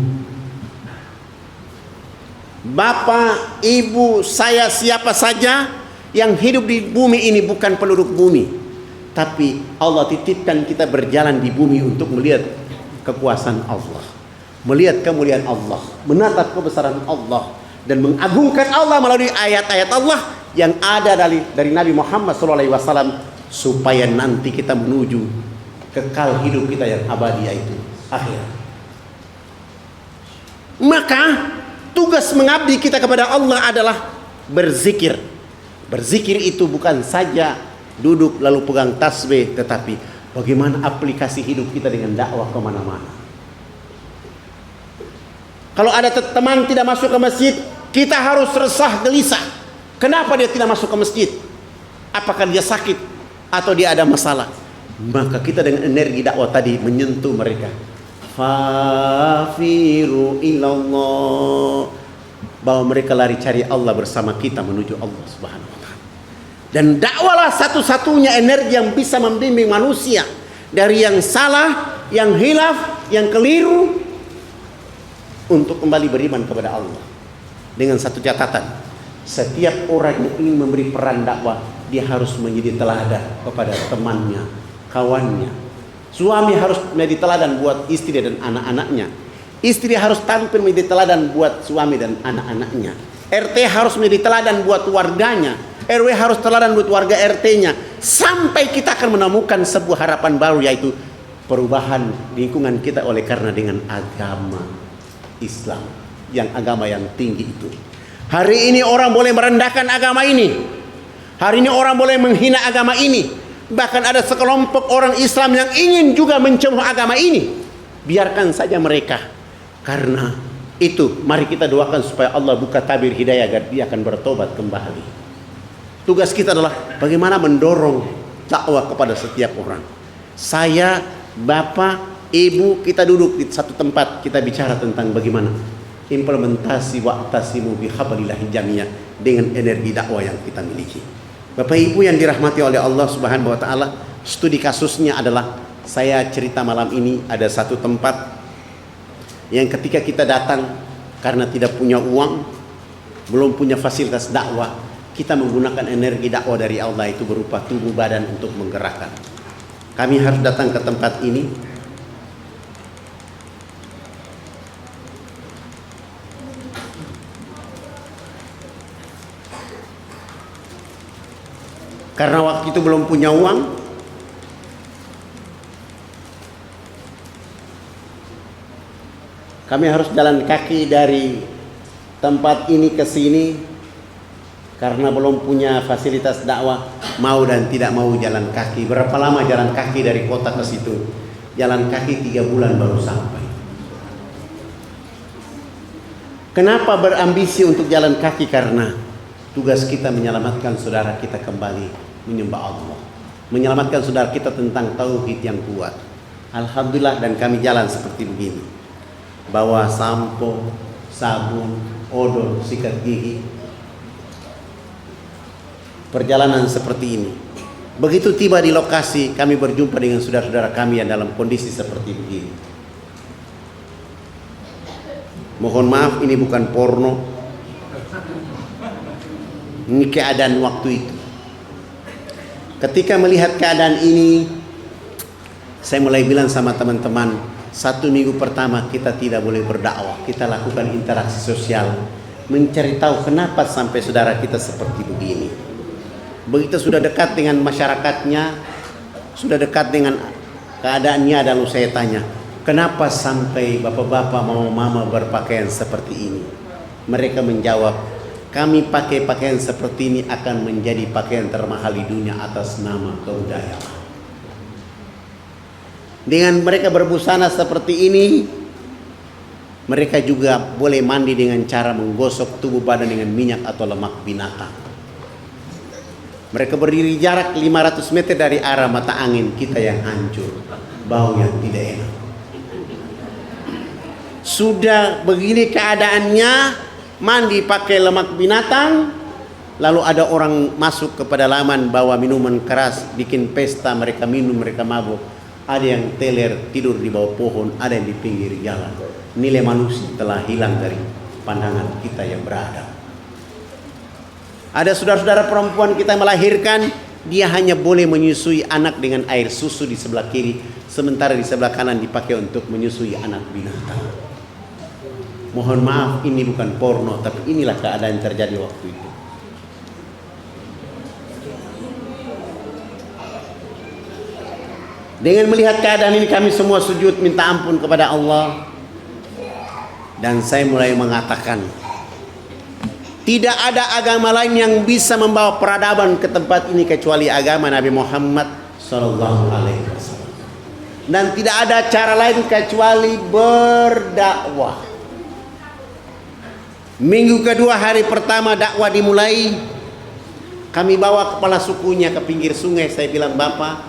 Bapak, ibu, saya, siapa saja yang hidup di bumi ini bukan penduduk bumi. Tapi Allah titipkan kita berjalan di bumi untuk melihat kekuasaan Allah, melihat kemuliaan Allah, menatap kebesaran Allah, dan mengagungkan Allah melalui ayat-ayat Allah yang ada dari Nabi Muhammad SAW, supaya nanti kita menuju kekal hidup kita yang abadi, yaitu akhirat. Maka tugas mengabdi kita kepada Allah adalah berzikir. Berzikir itu bukan saja duduk lalu pegang tasbih, tetapi bagaimana aplikasi hidup kita dengan dakwah kemana-mana. Kalau ada teman tidak masuk ke masjid, kita harus resah gelisah. Kenapa dia tidak masuk ke masjid? Apakah dia sakit atau dia ada masalah? Maka kita dengan energi dakwah tadi menyentuh mereka. Fafiru ilallah, bahwa mereka lari cari Allah bersama kita menuju Allah Subhanahu wa taala. Dan dakwalah satu-satunya energi yang bisa membimbing manusia dari yang salah, yang hilaf, yang keliru, untuk kembali beriman kepada Allah. Dengan satu catatan, setiap orang yang ingin memberi peran dakwah, dia harus menjadi teladan kepada temannya, kawannya. Suami harus menjadi teladan buat istri dan anak-anaknya. Istri harus tampil menjadi teladan buat suami dan anak-anaknya. RT harus menjadi teladan buat warganya. RW harus teladan buat warga RT-nya. Sampai kita akan menemukan sebuah harapan baru, yaitu perubahan lingkungan kita oleh karena dengan agama Islam, yang agama yang tinggi itu. Hari ini orang boleh merendahkan agama ini. Hari ini orang boleh menghina agama ini. Bahkan ada sekelompok orang Islam yang ingin juga mencemuh agama ini. Biarkan saja mereka. Karena itu mari kita doakan supaya Allah buka tabir hidayah agar dia akan bertobat kembali. Tugas kita adalah bagaimana mendorong dakwah kepada setiap orang. Saya, Bapak, Ibu, kita duduk di satu tempat, kita bicara tentang bagaimana implementasi wa'tasimu bihablillahi jami'an dengan energi dakwah yang kita miliki. Bapak Ibu yang dirahmati oleh Allah Subhanahu wa taala, studi kasusnya adalah saya cerita malam ini ada satu tempat yang ketika kita datang karena tidak punya uang, belum punya fasilitas dakwah, kita menggunakan energi dakwah dari Allah itu berupa tubuh badan untuk menggerakkan. Kami harus datang ke tempat ini. Karena waktu itu belum punya uang, kami harus jalan kaki dari tempat ini ke sini. Karena belum punya fasilitas dakwah, mau dan tidak mau jalan kaki. Berapa lama jalan kaki dari kota ke situ? Jalan kaki 3 bulan baru sampai. Kenapa berambisi untuk jalan kaki? Karena tugas kita menyelamatkan saudara kita kembali menyembah Allah, menyelamatkan saudara kita tentang tauhid yang kuat. Alhamdulillah, dan kami jalan seperti begini, bawa sampo, sabun, odol, sikat gigi. Perjalanan seperti ini. Begitu tiba di lokasi, kami berjumpa dengan saudara-saudara kami yang dalam kondisi seperti begini. Mohon maaf, ini bukan porno. Ini keadaan waktu itu. Ketika melihat keadaan ini, saya mulai bilang sama teman-teman, 1 minggu pertama kita tidak boleh berdakwah. Kita lakukan interaksi sosial, mencari tahu kenapa sampai saudara kita seperti begini. Begitu sudah dekat dengan masyarakatnya, sudah dekat dengan keadaannya, lalu saya tanya, kenapa sampai bapak-bapak, mama-mama berpakaian seperti ini? Mereka menjawab, kami pakai pakaian seperti ini akan menjadi pakaian termahal di dunia atas nama kebudayaan. Dengan mereka berbusana seperti ini, mereka juga boleh mandi dengan cara menggosok tubuh badan dengan minyak atau lemak binatang. Mereka berdiri jarak 500 meter dari arah mata angin kita yang hancur, bau yang tidak enak. Sudah begini keadaannya, mandi pakai lemak binatang, lalu ada orang masuk ke pedalaman bawa minuman keras, bikin pesta, mereka minum, mereka mabuk. Ada yang teler tidur di bawah pohon, ada yang di pinggir jalan. Nilai manusia telah hilang dari pandangan kita yang beradab. Ada saudara-saudara perempuan kita melahirkan, dia hanya boleh menyusui anak dengan air susu di sebelah kiri, sementara di sebelah kanan dipakai untuk menyusui anak binatang. Mohon maaf, ini bukan porno, tapi inilah keadaan yang terjadi waktu itu. Dengan melihat keadaan ini, kami semua sujud minta ampun kepada Allah. Dan saya mulai mengatakan, tidak ada agama lain yang bisa membawa peradaban ke tempat ini kecuali agama Nabi Muhammad SAW. Dan tidak ada cara lain kecuali berdakwah. Minggu kedua, hari pertama dakwah dimulai, kami bawa kepala sukunya ke pinggir sungai. Saya bilang, Bapak,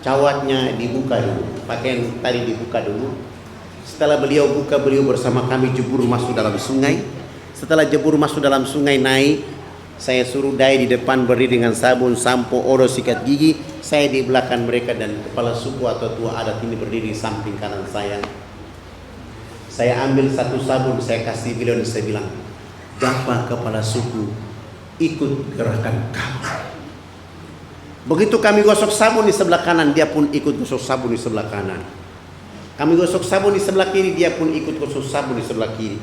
cawatnya dibuka dulu, pakaian tadi dibuka dulu. Setelah beliau buka, beliau bersama kami jebur masuk dalam sungai. Setelah jebur masuk dalam sungai, naik, saya suruh dai di depan berdiri dengan sabun, sampo, odol, sikat gigi. Saya di belakang mereka dan kepala suku atau tua adat ini berdiri di samping kanan saya. Saya ambil satu sabun, saya kasih beliau dan saya bilang, Bapak kepala suku, ikut gerakan kami. Begitu kami gosok sabun di sebelah kanan, dia pun ikut gosok sabun di sebelah kanan. Kami gosok sabun di sebelah kiri, dia pun ikut gosok sabun di sebelah kiri.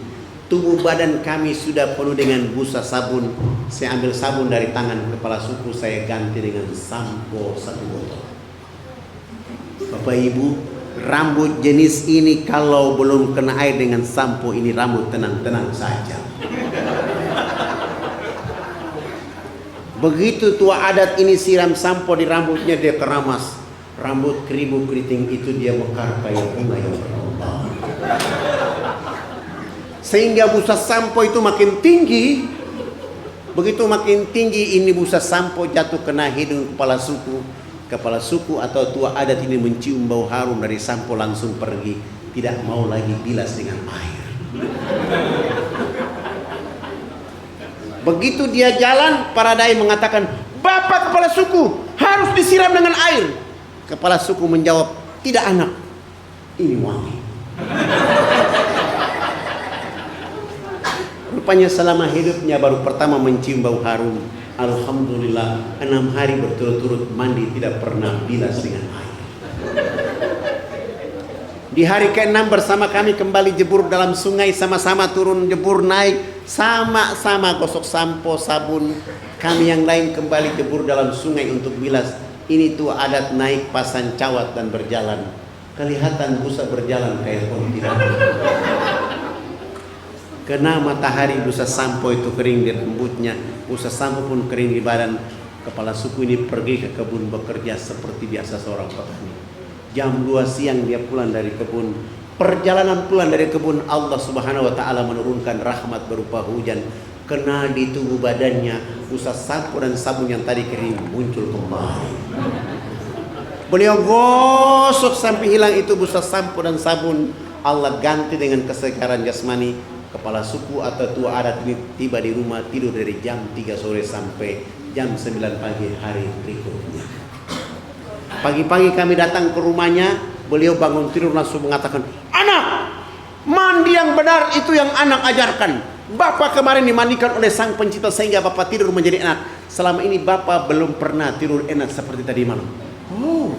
Tubuh badan kami sudah penuh dengan busa sabun. Saya ambil sabun dari tangan kepala suku, saya ganti dengan sampo 1 botol. Bapak Ibu, rambut jenis ini kalau belum kena air dengan sampo ini, rambut tenang-tenang saja. Begitu tua adat ini siram sampo di rambutnya, dia keramas. Rambut keribu keriting itu dia mekar kayak bunga yang berlomba. Sehingga busa sampo itu makin tinggi. Begitu makin tinggi ini busa sampo jatuh kena hidung kepala suku. Kepala suku atau tua adat ini mencium bau harum dari sampo, langsung pergi. Tidak mau lagi bilas dengan air. Begitu dia jalan, para dai mengatakan, Bapak kepala suku harus disiram dengan air. Kepala suku menjawab, tidak anak, ini wangi. Rupanya selama hidupnya baru pertama mencium bau harum. Alhamdulillah 6 hari berturut-turut mandi tidak pernah bilas dengan air. Di hari ke-6 bersama kami kembali jebur dalam sungai, sama-sama turun jebur naik, sama-sama gosok sampo, sabun. Kami yang lain kembali jebur dalam sungai untuk bilas. Ini tuh adat naik pasang cawat dan berjalan. Kelihatan busa berjalan kayak kuntilanak. Kena matahari busa sampo itu kering di rambutnya, busa sampo pun kering di badan. Kepala suku ini pergi ke kebun bekerja seperti biasa seorang petani. Jam 2 siang dia pulang dari kebun. Perjalanan pulang dari kebun, Allah Subhanahu wa taala menurunkan rahmat berupa hujan. Kena di tubuh badannya, busa sampo dan sabun yang tadi kering muncul kembali. Beliau gosok sampai hilang itu busa sampo dan sabun. Allah ganti dengan kesegaran jasmani. Kepala suku atau tua adat ini tiba di rumah, tidur dari jam 3 sore sampai jam 9 pagi hari berikutnya. Pagi-pagi kami datang ke rumahnya, beliau bangun tidur langsung mengatakan, anak, mandi yang benar itu yang anak ajarkan. Bapak kemarin dimandikan oleh sang pencipta sehingga bapak tidur menjadi enak. Selama ini bapak belum pernah tidur enak seperti tadi malam. Oh,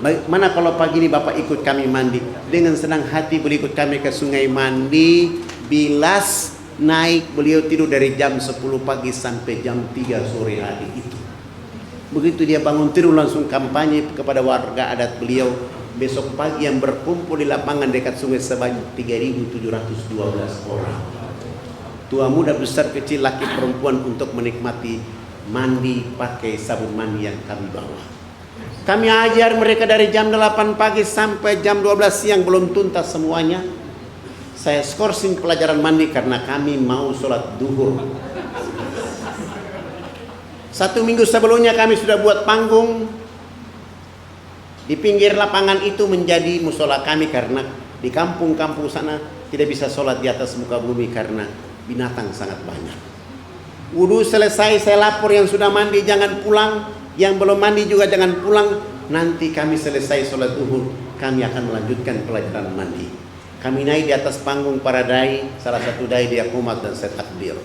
baik, mana kalau pagi ini bapak ikut kami mandi. Dengan senang hati beliau ikut kami ke sungai mandi, bilas, naik. Beliau tidur dari jam 10 pagi sampai jam 3 sore hari itu. Begitu dia bangun tidur langsung kampanye kepada warga adat beliau. Besok pagi yang berkumpul di lapangan dekat sungai sebanyak 3.712 orang. Tua muda besar kecil laki perempuan untuk menikmati mandi pakai sabun mandi yang kami bawa. Kami ajar mereka dari jam 8 pagi sampai jam 12 siang belum tuntas semuanya. Saya skorsing pelajaran mandi karena kami mau sholat duhur. 1 minggu sebelumnya kami sudah buat panggung. Di pinggir lapangan itu menjadi musola kami karena di kampung-kampung sana tidak bisa sholat di atas muka bumi karena binatang sangat banyak. Wudhu selesai, saya lapor yang sudah mandi jangan pulang. Yang belum mandi juga jangan pulang. Nanti kami selesai sholat duhur, kami akan melanjutkan pelajaran mandi. Kami naik di atas panggung para dai. Salah satu dai dia kumat dan saya takbir.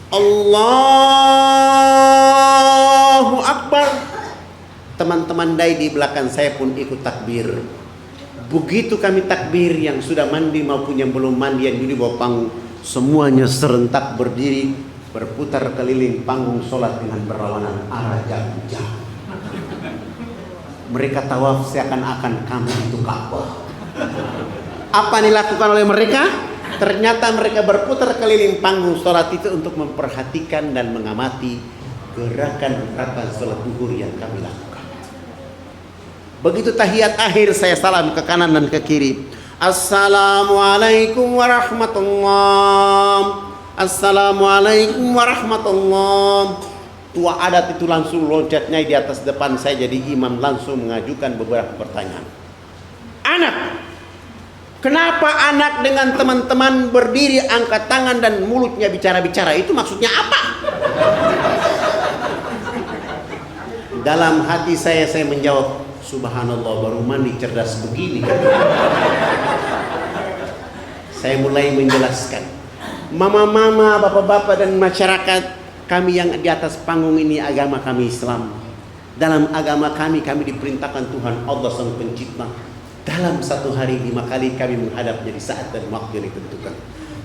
Allahu Akbar. Teman-teman dai di belakang saya pun ikut takbir. Begitu kami takbir, yang sudah mandi maupun yang belum mandi yang di bawah panggung, semuanya serentak berdiri, berputar keliling panggung sholat dengan berlawanan arah jam-jam. Mereka tawaf seakan-akan kami itu Ka'bah. Apa yang dilakukan oleh mereka? Ternyata mereka berputar keliling panggung sholat itu untuk memperhatikan dan mengamati gerakan-gerakan sholat duhur yang kami lakukan. Begitu tahiyat akhir, saya salam ke kanan dan ke kiri. Assalamualaikum warahmatullahi. Assalamualaikum warahmatullahi. Tua adat itu langsung loncatnya di atas depan saya jadi imam, langsung mengajukan beberapa pertanyaan. Anak, kenapa anak dengan teman-teman berdiri angkat tangan dan mulutnya bicara-bicara? Itu maksudnya apa? Dalam hati saya menjawab, subhanallah, baru mandi cerdas begini. Saya mulai menjelaskan. Mama-mama, bapak-bapak dan masyarakat, kami yang di atas panggung ini agama kami Islam. Dalam agama kami diperintahkan Tuhan Allah Sang Pencipta dalam satu hari 5 kali kami menghadapnya di saat dan waktu yang ditentukan.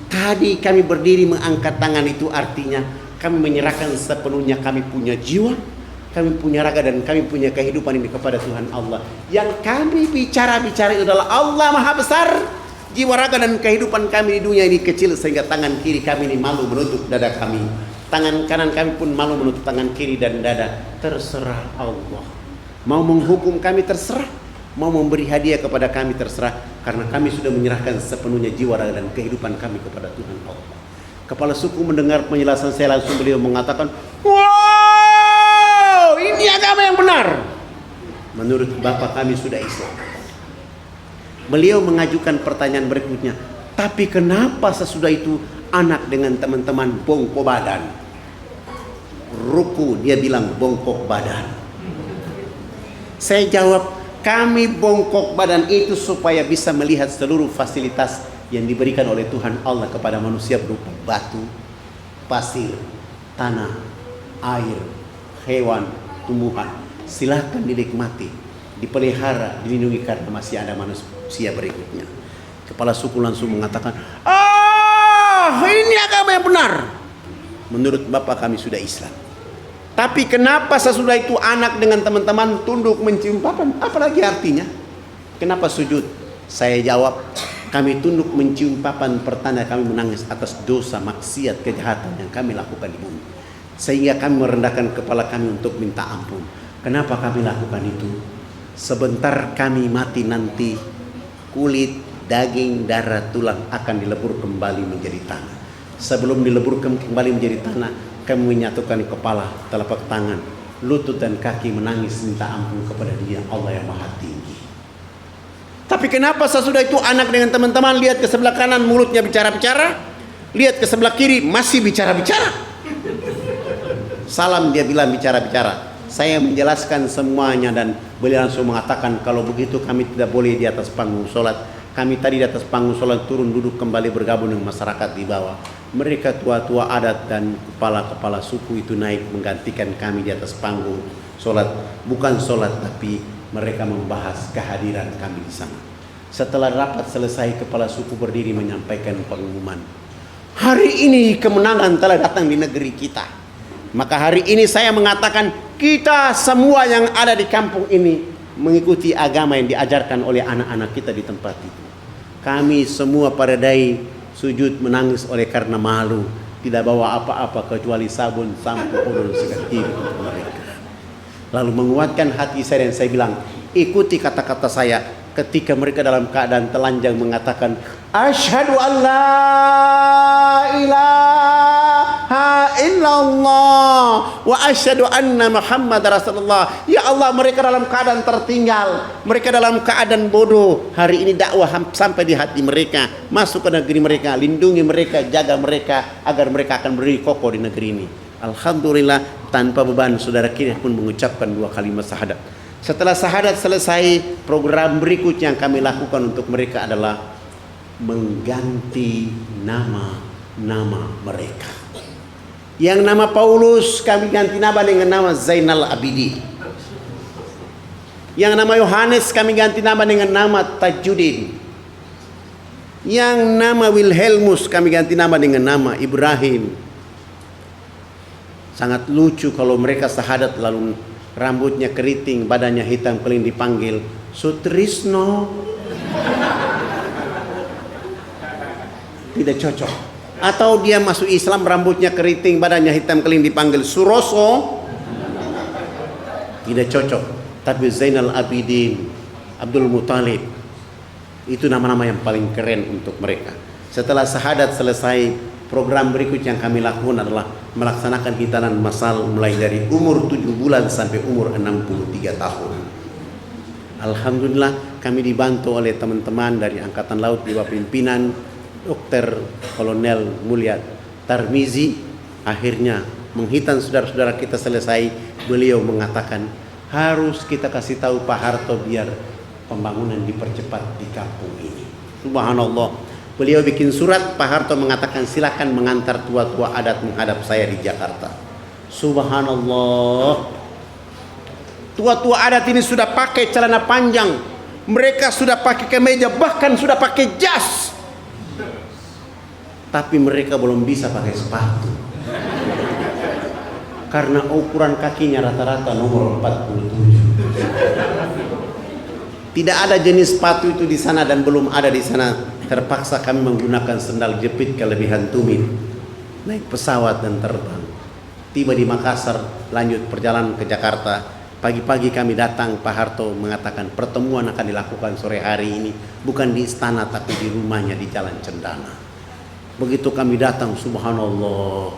Tadi kami berdiri mengangkat tangan, itu artinya kami menyerahkan sepenuhnya kami punya jiwa, kami punya raga dan kami punya kehidupan ini kepada Tuhan Allah. Yang kami bicara-bicara itu adalah Allah Maha Besar. Jiwa raga dan kehidupan kami di dunia ini kecil sehingga tangan kiri kami ini malu menutup dada kami. Tangan kanan kami pun malu menutup tangan kiri dan dada. Terserah Allah. Mau menghukum kami terserah, mau memberi hadiah kepada kami terserah, karena kami sudah menyerahkan sepenuhnya jiwa raga dan kehidupan kami kepada Tuhan Allah. Kepala suku mendengar penjelasan saya, langsung beliau mengatakan, wow, ini agama yang benar. Menurut bapak kami sudah Islam. Beliau mengajukan pertanyaan berikutnya, tapi kenapa sesudah itu anak dengan teman-teman bongko badan? ruku, dia bilang bongkok badan. Saya jawab, kami bongkok badan itu supaya bisa melihat seluruh fasilitas yang diberikan oleh Tuhan Allah kepada manusia berupa batu, pasir, tanah, air, hewan, tumbuhan. Silahkan dinikmati, dipelihara, dilindungi karena masih ada manusia berikutnya. Kepala suku langsung mengatakan, ini agama yang benar. Menurut Bapak kami sudah Islam. Tapi kenapa sesudah itu anak dengan teman-teman tunduk mencium papan? Apalagi artinya? Kenapa sujud? Saya jawab, kami tunduk mencium papan pertanda kami menangis atas dosa, maksiat, kejahatan yang kami lakukan di bumi. Sehingga kami merendahkan kepala kami untuk minta ampun. Kenapa kami lakukan itu? Sebentar kami mati nanti, kulit, daging, darah, tulang akan dilebur kembali menjadi tanah. Sebelum dilebur kembali menjadi tanah, kami menyatukan kepala, telapak tangan, lutut dan kaki menangis minta ampun kepada Dia, Allah yang Maha Tinggi. Tapi kenapa sesudah itu anak dengan teman-teman lihat ke sebelah kanan mulutnya bicara-bicara, lihat ke sebelah kiri masih bicara-bicara. Salam dia bilang bicara-bicara. Saya menjelaskan semuanya dan beliau langsung mengatakan, kalau begitu kami tidak boleh di atas panggung sholat. Kami tadi di atas panggung sholat turun duduk kembali bergabung dengan masyarakat di bawah. Mereka tua-tua adat dan kepala-kepala suku itu naik menggantikan kami di atas panggung sholat. Bukan sholat, tapi mereka membahas kehadiran kami di sana. Setelah rapat selesai, kepala suku berdiri menyampaikan pengumuman. Hari ini kemenangan telah datang di negeri kita. Maka hari ini saya mengatakan, kita semua yang ada di kampung ini mengikuti agama yang diajarkan oleh anak-anak kita di tempat itu. Kami semua pada dai sujud menangis oleh karena malu, tidak bawa apa-apa kecuali sabun, sampo, odol, sikat gigi untuk mereka. Lalu menguatkan hati saya dan saya bilang, ikuti kata-kata saya ketika mereka dalam keadaan telanjang mengatakan, asyhadu an la ilaha illallah wa asyhadu anna Muhammad Rasulullah. Ya Allah, mereka dalam keadaan tertinggal, mereka dalam keadaan bodoh. Hari ini dakwah sampai di hati mereka, masuk ke negeri mereka, lindungi mereka, jaga mereka agar mereka akan berdiri kokoh di negeri ini. Alhamdulillah, tanpa beban saudara kita pun mengucapkan 2 kalimat syahadat. Setelah syahadat selesai, program berikut yang kami lakukan untuk mereka adalah mengganti nama-nama mereka. Yang nama Paulus kami ganti nama dengan nama Zainal Abidin. Yang nama Yohanes kami ganti nama dengan nama Tajuddin. Yang nama Wilhelmus kami ganti nama dengan nama Ibrahim. Sangat lucu kalau mereka syahadat lalu rambutnya keriting, badannya hitam keling dipanggil Sutrisno. Tidak cocok. Atau dia masuk Islam rambutnya keriting, badannya hitam keling dipanggil Suroso. Tidak cocok. Tapi Zainal Abidin, Abdul Muthalib, itu nama-nama yang paling keren untuk mereka. Setelah syahadat selesai, program berikut yang kami lakukan adalah melaksanakan hitanan masal mulai dari umur 7 bulan sampai umur 63 tahun. Alhamdulillah kami dibantu oleh teman-teman dari Angkatan Laut di bawah pimpinan Dr. Kolonel Mulia Tarmizi. Akhirnya menghitan saudara-saudara kita selesai, beliau mengatakan harus kita kasih tahu Pak Harto biar pembangunan dipercepat di kampung ini. Subhanallah. Beliau bikin surat, Pak Harto mengatakan silakan mengantar tua-tua adat menghadap saya di Jakarta. Subhanallah. Tua-tua adat ini sudah pakai celana panjang, mereka sudah pakai kemeja, bahkan sudah pakai jas. Tapi mereka belum bisa pakai sepatu. Karena ukuran kakinya rata-rata nomor 47. Tidak ada jenis sepatu itu di sana dan belum ada di sana. Terpaksa kami menggunakan sendal jepit kelebihan tumit, naik pesawat dan terbang. Tiba di Makassar, lanjut perjalanan ke Jakarta. Pagi-pagi kami datang, Pak Harto mengatakan pertemuan akan dilakukan sore hari ini, bukan di istana tapi di rumahnya di Jalan Cendana. Begitu kami datang, subhanallah,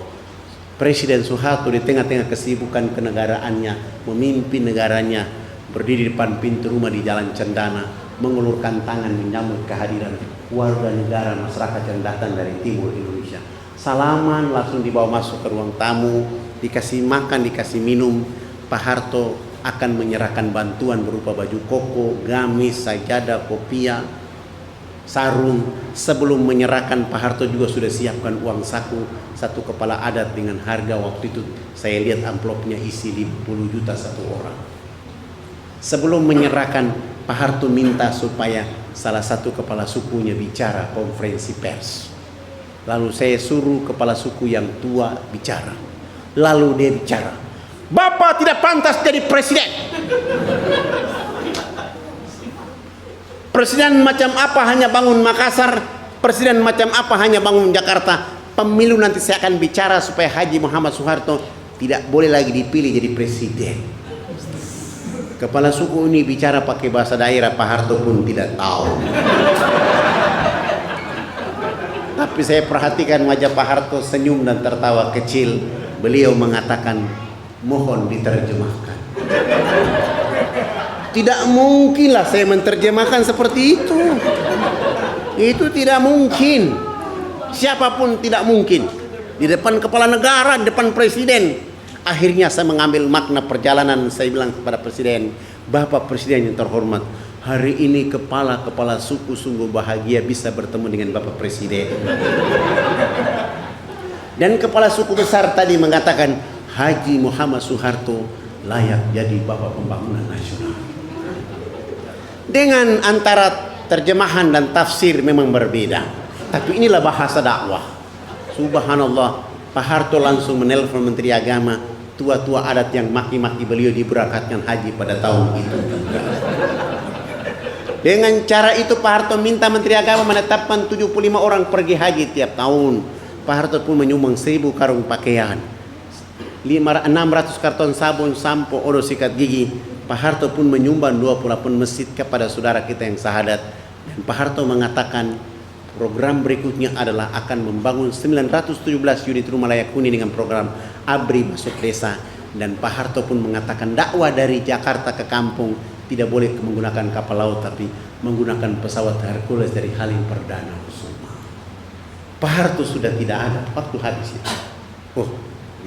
Presiden Soeharto di tengah-tengah kesibukan kenegaraannya, memimpin negaranya, berdiri di depan pintu rumah di Jalan Cendana, mengulurkan tangan menyambut kehadiran warga negara masyarakat yang datang dari timur Indonesia. Salaman, langsung dibawa masuk ke ruang tamu, dikasih makan, dikasih minum, Pak Harto akan menyerahkan bantuan berupa baju koko, gamis, sajadah, kopiah, sarung. Sebelum menyerahkan, Pak Harto juga sudah siapkan uang saku satu kepala adat dengan harga waktu itu saya lihat amplopnya isi 50 juta satu orang. Sebelum menyerahkan, Pak Harto minta supaya salah satu kepala sukunya bicara konferensi pers. Lalu saya suruh kepala suku yang tua bicara. Lalu dia bicara, "Bapak tidak pantas jadi presiden. Presiden macam apa hanya bangun Makassar, presiden macam apa hanya bangun Jakarta. Pemilu nanti saya akan bicara supaya Haji Muhammad Soeharto tidak boleh lagi dipilih jadi presiden." Kepala suku ini bicara pakai bahasa daerah, Pak Harto pun tidak tahu. Tapi saya perhatikan wajah Pak Harto senyum dan tertawa kecil. Beliau mengatakan, "Mohon diterjemahkan." Tidak mungkinlah saya menerjemahkan seperti itu. Itu tidak mungkin. Siapapun tidak mungkin. Di depan kepala negara, di depan presiden. Akhirnya saya mengambil makna perjalanan. Saya bilang kepada presiden, "Bapak Presiden yang terhormat, hari ini kepala-kepala suku sungguh bahagia bisa bertemu dengan Bapak Presiden." Dan kepala suku besar tadi mengatakan, Haji Muhammad Soeharto layak jadi Bapak Pembangunan Nasional. Dengan antara terjemahan dan tafsir memang berbeda, tapi inilah bahasa dakwah. Subhanallah, Pak Harto langsung menelpon Menteri Agama, tua-tua adat yang maki-maki beliau diberangkatkan haji pada tahun itu. Dengan cara itu Pak Harto minta Menteri Agama menetapkan 75 orang pergi haji tiap tahun. Pak Harto pun menyumbang 1000 karung pakaian, 600 karton sabun, sampo, odol sikat gigi. Pak Harto pun menyumbang 28 masjid kepada saudara kita yang sahadat. Dan Pak Harto mengatakan program berikutnya adalah akan membangun 917 unit rumah layak huni dengan program ABRI masuk desa. Dan Pak Harto pun mengatakan dakwah dari Jakarta ke kampung tidak boleh menggunakan kapal laut, tapi menggunakan pesawat Hercules dari Halim Perdana Kusuma. Pak Harto sudah tidak ada waktu habis itu. Oh,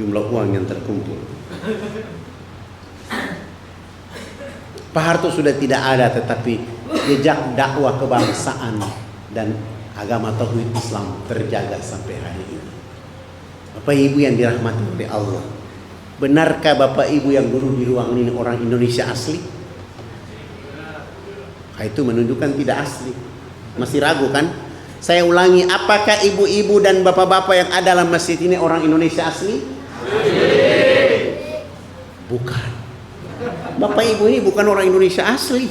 jumlah uang yang terkumpul. Pak Harto sudah tidak ada, tetapi jejak dakwah kebangsaan dan agama tauhid Islam terjaga sampai hari ini. Bapak Ibu yang dirahmati oleh Allah, benarkah Bapak Ibu yang dulu di ruang ini orang Indonesia asli? Itu menunjukkan tidak asli. Masih ragu kan? Saya ulangi, apakah ibu-ibu dan bapak-bapak yang ada dalam masjid ini orang Indonesia asli? Bukan. Bapak Ibu ini bukan orang Indonesia asli.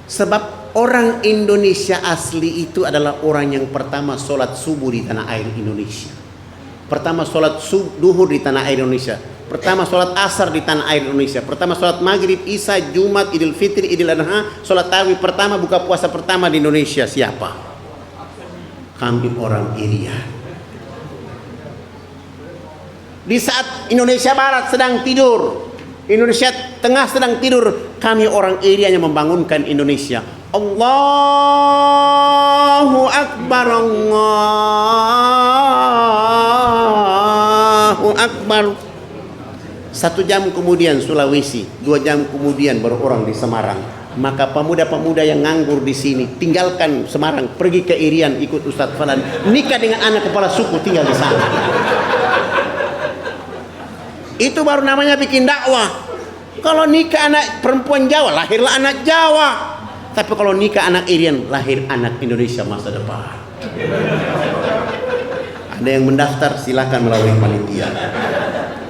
Sebab orang Indonesia asli itu adalah orang yang pertama sholat subuh di tanah air Indonesia. Pertama sholat duhur di tanah air Indonesia. Pertama sholat asar di tanah air Indonesia. Pertama sholat maghrib, isya, Jumat, Idul Fitri, Idul Adha, sholat tarawih pertama, buka puasa pertama di Indonesia. Siapa? Kami orang Irian. Di saat Indonesia Barat sedang tidur, Indonesia Tengah sedang tidur, kami orang Irian yang membangunkan Indonesia. Allahu Akbar, Allahu Akbar. 1 jam kemudian Sulawesi, 2 jam kemudian baru orang di Semarang. Maka pemuda-pemuda yang nganggur di sini tinggalkan Semarang, pergi ke Irian ikut Ustadz Falan, nikah dengan anak kepala suku, tinggal di sana. Itu baru namanya bikin dakwah. Kalau nikah anak perempuan Jawa, lahirlah anak Jawa. Tapi kalau nikah anak Irian, lahir anak Indonesia masa depan. Ada yang mendaftar, silakan melalui panitia.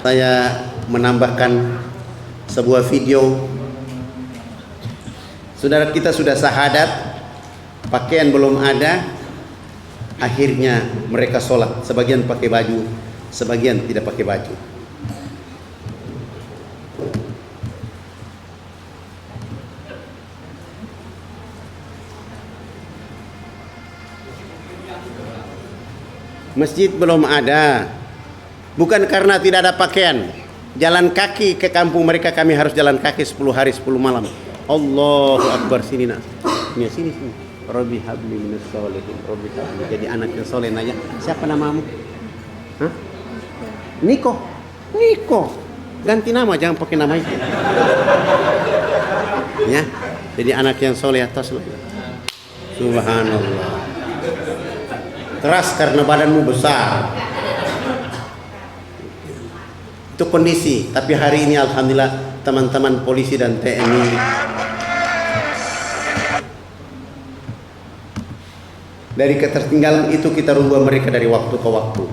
Saya menambahkan sebuah video. Saudara kita sudah syahadat, pakaian belum ada, akhirnya mereka sholat. Sebagian pakai baju, sebagian tidak pakai baju. Masjid belum ada, bukan karena tidak ada pakaian. Jalan kaki ke kampung mereka, kami harus jalan kaki 10 hari 10 malam. Allahu Akbar, sini nak. Ya, sini. Rabbi habli minas sholihin. Rabbi habli. Jadi anak yang soleh nanya, siapa namamu? Hah? Niko. Niko, ganti nama, jangan pakai nama itu. Ya, jadi anak yang soleh atas. Subhanallah. Keras karena badanmu besar. Itu kondisi. Tapi hari ini alhamdulillah teman-teman polisi dan TNI dari ketertinggalan itu kita rubah mereka dari waktu ke waktu.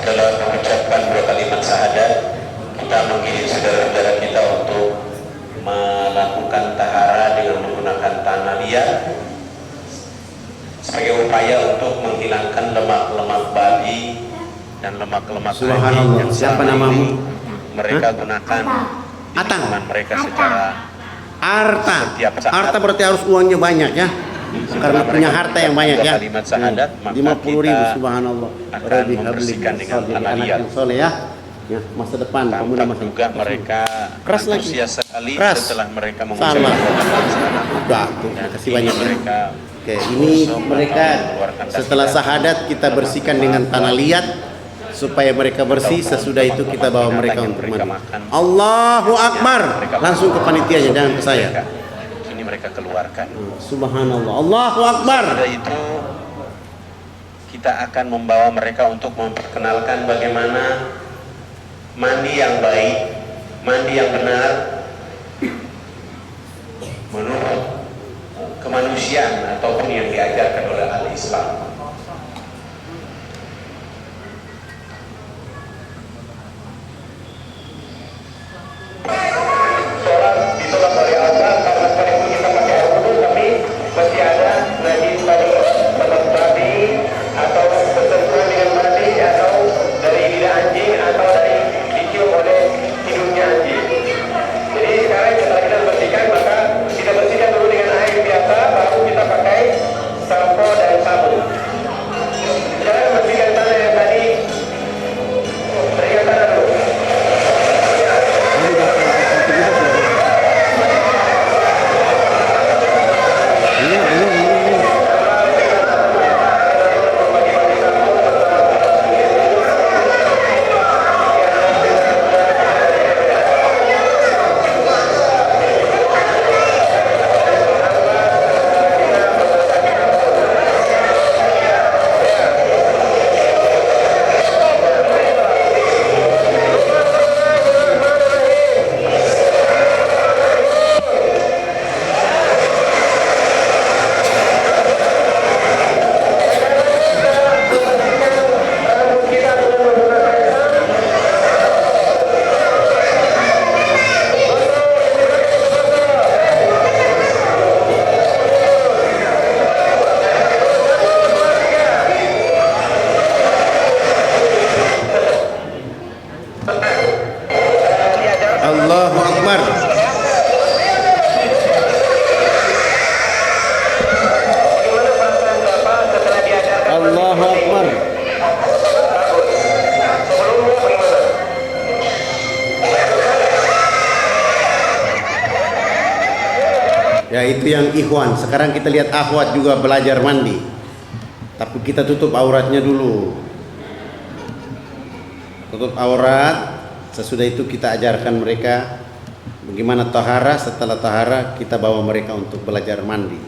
Dalam mengucapkan 2 kalimat syahadat, kita mengirim saudara-saudara kita untuk melakukan tahara dengan menggunakan tanah liat sebagai upaya untuk menghilangkan lemak-lemak babi dan lemak-lemak anjing yang Siapa selama namamu? ini mereka gunakan di Atang. lingkungan mereka secara Harta. setiap saat. Harta berarti harus uangnya banyak ya. Karena punya harta yang banyak ya. Kalimat syahadat, maka 50.000 kita subhanallah. akan Rabbi habli membersihkan dengan soleh, tanah anak liat. yang soleh ya. Ya, masa depan pemuda Tampak masa juga depan. mereka Keras lagi. antusias sekali Keras. setelah mereka Salah. mengucapkan syahadat. Udah, tuh, Dan kasih ini banyak ya. mereka Oke, ini mereka setelah syahadat kita bersihkan dengan tanah liat supaya mereka bersih. Sesudah itu kita bawa mereka untuk mandi. Allahu Akbar. Langsung ke panitianya, jangan ke saya. Ini mereka keluarkan. Subhanallah. Allahu Akbar. Setelah itu kita akan membawa mereka untuk memperkenalkan bagaimana mandi yang baik, mandi yang benar menurut kemanusiaan ataupun yang diajarkan oleh al-Islam. Sholat ditolak oleh Allah karena sekalipun kita pakai air wudhu, tapi masih ada najis tadi, lemak babi atau bersentuhan dengan babi atau dari lidah anjing atau dari dicium oleh hidungnya anjing. Jadi sekarang setelah kita bersihkan, maka kita bersihkan dulu dengan air biasa, baru kita pakai sampo dan sabun. Jangan bersihkan tanah yang tadi, bersihkan tanah dulu. Allahu Akbar. Allahu Akbar. Ya, itu yang ikhwan. Sekarang kita lihat akhwat juga belajar mandi. Tapi kita tutup auratnya dulu. Tutup aurat. Sesudah itu kita ajarkan mereka bagaimana tahara. Setelah tahara kita bawa mereka untuk belajar mandi.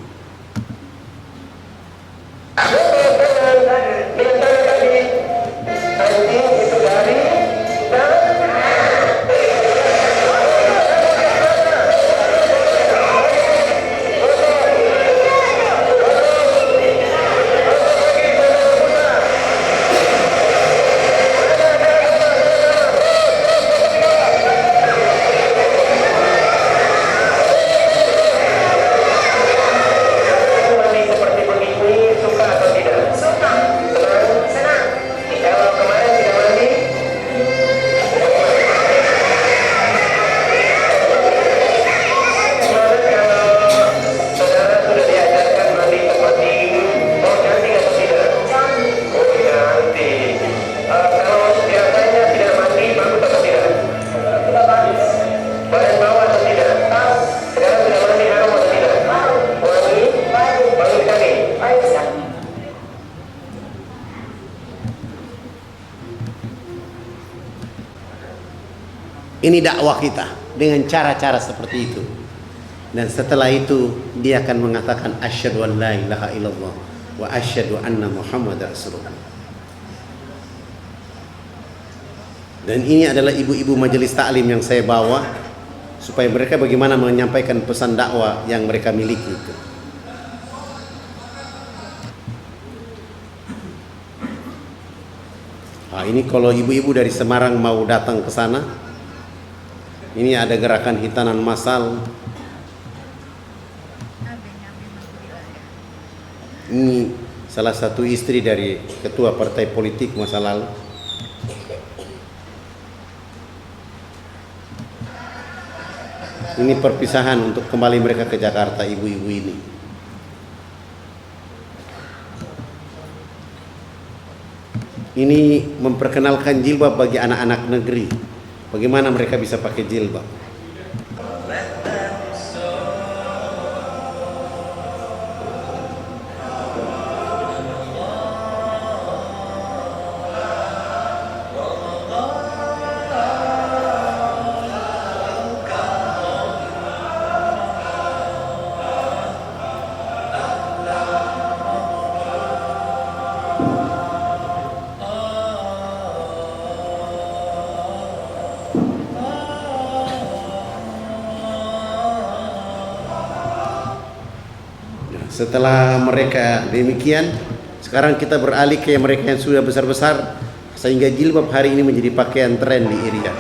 airnya. Ini dakwah kita dengan cara-cara seperti itu. Dan setelah itu dia akan mengatakan asyhadu an la ilaha illallah wa asyhadu anna muhammadar rasulullah. Dan ini adalah ibu-ibu majelis taklim yang saya bawa supaya mereka bagaimana menyampaikan pesan dakwah yang mereka miliki itu. Nah, ini kalau ibu-ibu dari Semarang mau datang ke sana, ini ada gerakan hitanan massal. Ini salah satu istri dari ketua partai politik masa lalu. Ini perpisahan untuk kembali mereka ke Jakarta, ibu-ibu ini. Ini memperkenalkan jilbab bagi anak-anak negeri. Bagaimana mereka bisa pakai jilbab. Setelah mereka demikian, sekarang kita beralih ke mereka yang sudah besar-besar, sehingga jilbab hari ini menjadi pakaian tren di Irian.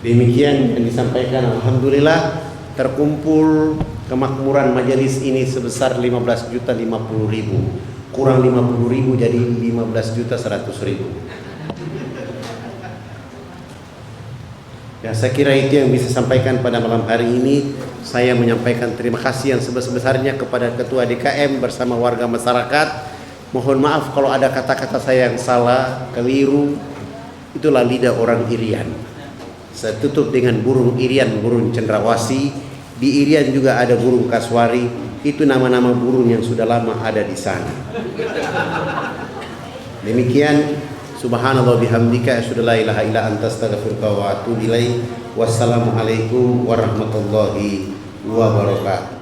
Demikian yang disampaikan. Alhamdulillah terkumpul kemakmuran majelis ini sebesar 15.050.000. Kurang 50.000 jadi 15.100.000. Ya, saya kira itu yang bisa sampaikan pada malam hari ini. Saya menyampaikan terima kasih yang sebesar-besarnya kepada Ketua DKM bersama warga masyarakat. Mohon maaf kalau ada kata-kata saya yang salah, keliru. Itulah lidah orang Irian. Saya tutup dengan burung Irian, burung cendrawasih. Di Irian juga ada burung kasuari. Itu nama-nama burung yang sudah lama ada di sana. Demikian, subhanallah bihamdika asyhadu la ilaha illa anta astaghfiruka wa atubu ilaik. Wassalamualaikum warahmatullahi wabarakatuh.